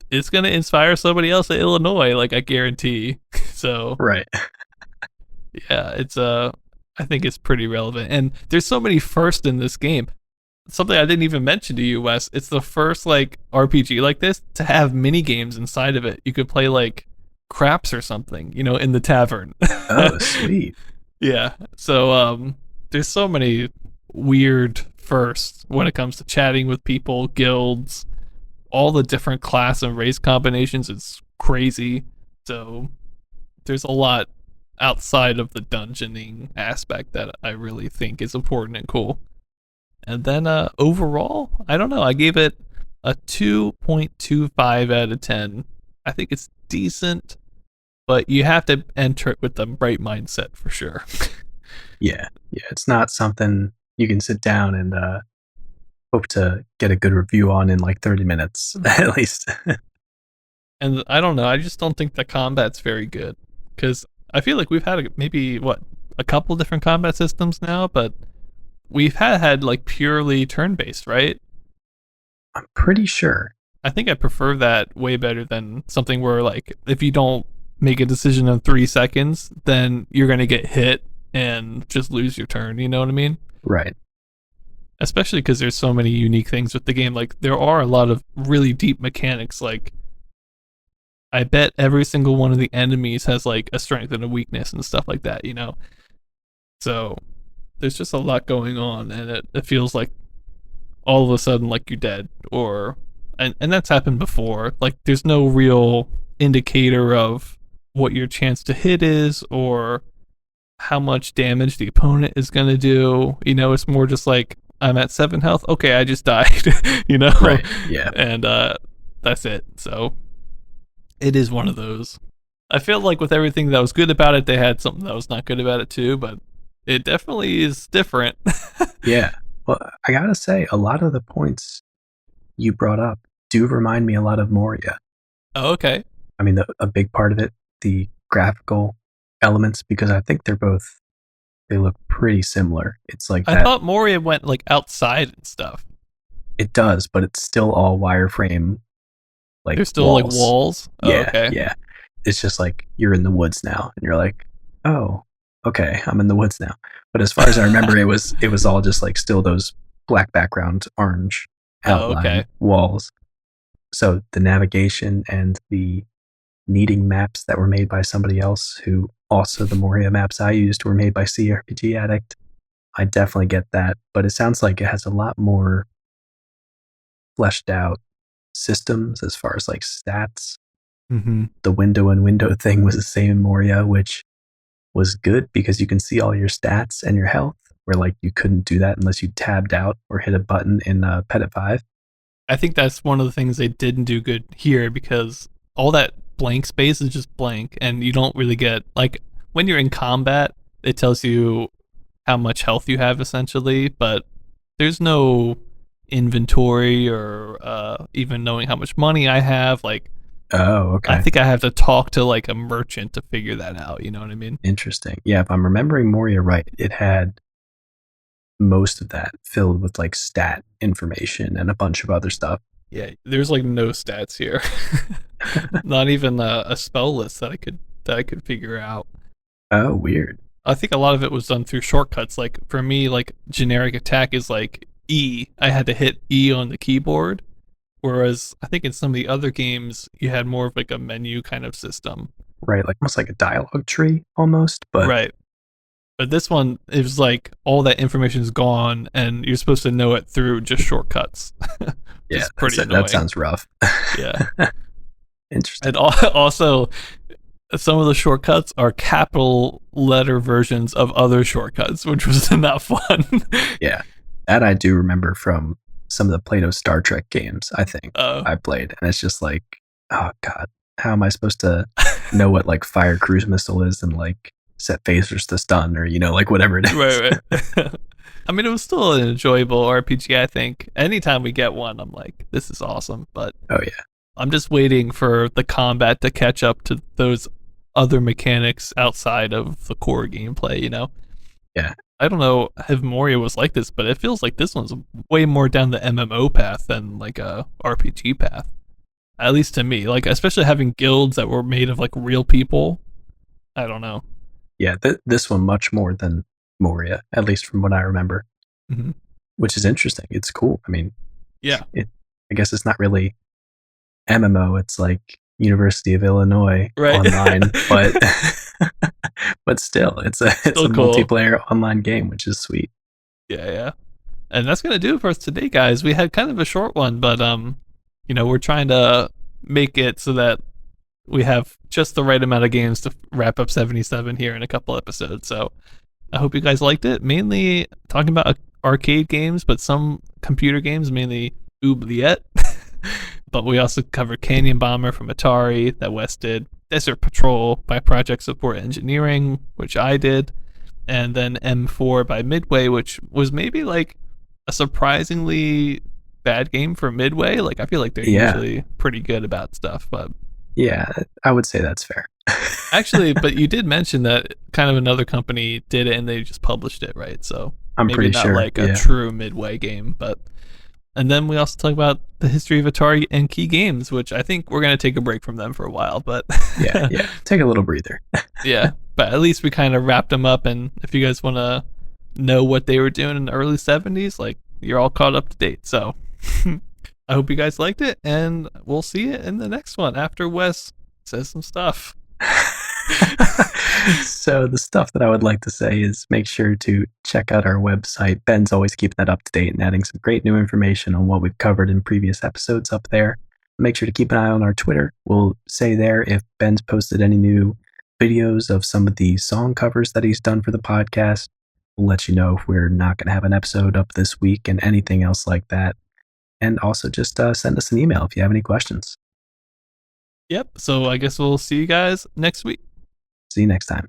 it's gonna inspire somebody else in Illinois, like I guarantee. So right. yeah, it's I think it's pretty relevant, and there's so many firsts in this game. Something I didn't even mention to you, Wes. It's the first like RPG like this to have mini games inside of it. You could play like craps or something, you know, in the tavern. Oh, sweet. Yeah. So there's so many weird firsts when it comes to chatting with people, guilds, all the different class and race combinations. It's crazy. So there's a lot outside of the dungeoning aspect that I really think is important and cool. And then overall, I don't know. I gave it a 2.25 out of 10. I think it's decent, but you have to enter it with the right mindset for sure. Yeah. It's not something you can sit down and hope to get a good review on in like 30 minutes, at least. And I don't know. I just don't think the combat's very good because I feel like we've had maybe a couple different combat systems now, but we've had like purely turn-based, right? I'm pretty sure. I think I prefer that way better than something where like if you don't make a decision in 3 seconds, then you're gonna get hit and just lose your turn. You know what I mean? Right. Especially because there's so many unique things with the game. Like there are a lot of really deep mechanics. Like I bet every single one of the enemies has like a strength and a weakness and stuff like that. You know, so there's just a lot going on, and it feels like all of a sudden like you're dead, or and that's happened before. Like there's no real indicator of what your chance to hit is or how much damage the opponent is going to do. You know, it's more just like I'm at 7 health. Okay, I just died. You know, right? Yeah, and that's it. So it is one of those. I feel like with everything that was good about it, they had something that was not good about it too, but it definitely is different. Yeah. Well, I gotta say, a lot of the points you brought up do remind me a lot of Moria. Oh, okay. I mean, a big part of it, the graphical elements, because I think they look pretty similar. It's like I thought Moria went like outside and stuff. It does, but it's still all wireframe. Like there's still walls. like walls. Yeah, oh, okay. Yeah. It's just like you're in the woods now, and you're like, oh, okay, I'm in the woods now. But as far as I remember, it was all just like still those black background, orange Oh, outline okay. walls. So the navigation and the needing maps that were made by somebody else, who also the Moria maps I used were made by CRPG Addict. I definitely get that, but it sounds like it has a lot more fleshed out systems as far as like stats. Mm-hmm. The window and window thing was the same in Moria, which was good because you can see all your stats and your health, where like you couldn't do that unless you tabbed out or hit a button in Pettit 5. I think that's one of the things they didn't do good here because all that blank space is just blank, and you don't really get like when you're in combat, it tells you how much health you have essentially, but there's no inventory or even knowing how much money I have. Like, Oh, I okay. think I have to talk to like a merchant to figure that out. You know what I mean? Interesting. Yeah, if I'm remembering Moria right, it had most of that filled with like stat information and a bunch of other stuff. Yeah, there's like no stats here. Not even a spell list that I could figure out. Oh, weird. I think a lot of it was done through shortcuts. Like for me, like generic attack is like E. I had to hit E on the keyboard, whereas I think in some of the other games you had more of like a menu kind of system. Right, like almost like a dialogue tree almost, but Right. But this one is like all that information is gone, and you're supposed to know it through just shortcuts, which yeah, is pretty that annoying. sounds rough. Yeah. Interesting. And also, some of the shortcuts are capital letter versions of other shortcuts, which was not fun. Yeah, that I do remember from some of the Play-Doh Star Trek games, I think uh, I played, and it's just like, oh god, how am I supposed to know what like fire cruise missile is and like set phasers to stun, or like whatever it is. right, right. I mean, it was still an enjoyable RPG. I think anytime we get one, I'm like, this is awesome. But Oh yeah, I'm just waiting for the combat to catch up to those other mechanics outside of the core gameplay. You know, yeah, I don't know if Moria was like this, but it feels like this one's way more down the MMO path than like a RPG path. At least to me, like especially having guilds that were made of like real people. I don't know. yeah. This one much more than Moria, at least from what I remember, Mm-hmm. which is interesting. It's cool. I mean, Yeah. it. I guess it's not really MMO. It's like University of Illinois Right. online, but but still, it's a Still cool. multiplayer online game, which is sweet. Yeah, yeah. And that's gonna do it for us today, guys. We had kind of a short one, but we're trying to make it so that we have just the right amount of games to wrap up 77 here in a couple episodes. So I hope you guys liked it. Mainly talking about arcade games, but some computer games, mainly Oubliette. But we also covered Canyon Bomber from Atari that Wes did, Desert Patrol by Project Support Engineering, which I did, and then M4 by Midway, which was maybe like a surprisingly bad game for Midway. Like I feel like they're Yeah, usually pretty good about stuff, but yeah, I would say that's fair. actually, but you did mention that kind of another company did it and they just published it, right? So I'm maybe pretty not sure. like a Yeah, true Midway game, but and then we also talk about the history of Atari and key games, which I think we're gonna take a break from them for a while, but yeah, yeah. Take a little breather. yeah. But at least we kind of wrapped them up, and if you guys want to know what they were doing in the early 70s, like you're all caught up to date. So I hope you guys liked it, and we'll see you in the next one after Wes says some stuff. So the stuff that I would like to say is make sure to check out our website. Ben's always keeping that up to date and adding some great new information on what we've covered in previous episodes up there. Make sure to keep an eye on our Twitter. We'll say there if Ben's posted any new videos of some of the song covers that he's done for the podcast. We'll let you know if we're not going to have an episode up this week and anything else like that. And also just send us an email if you have any questions. Yep. So I guess we'll see you guys next week. See you next time.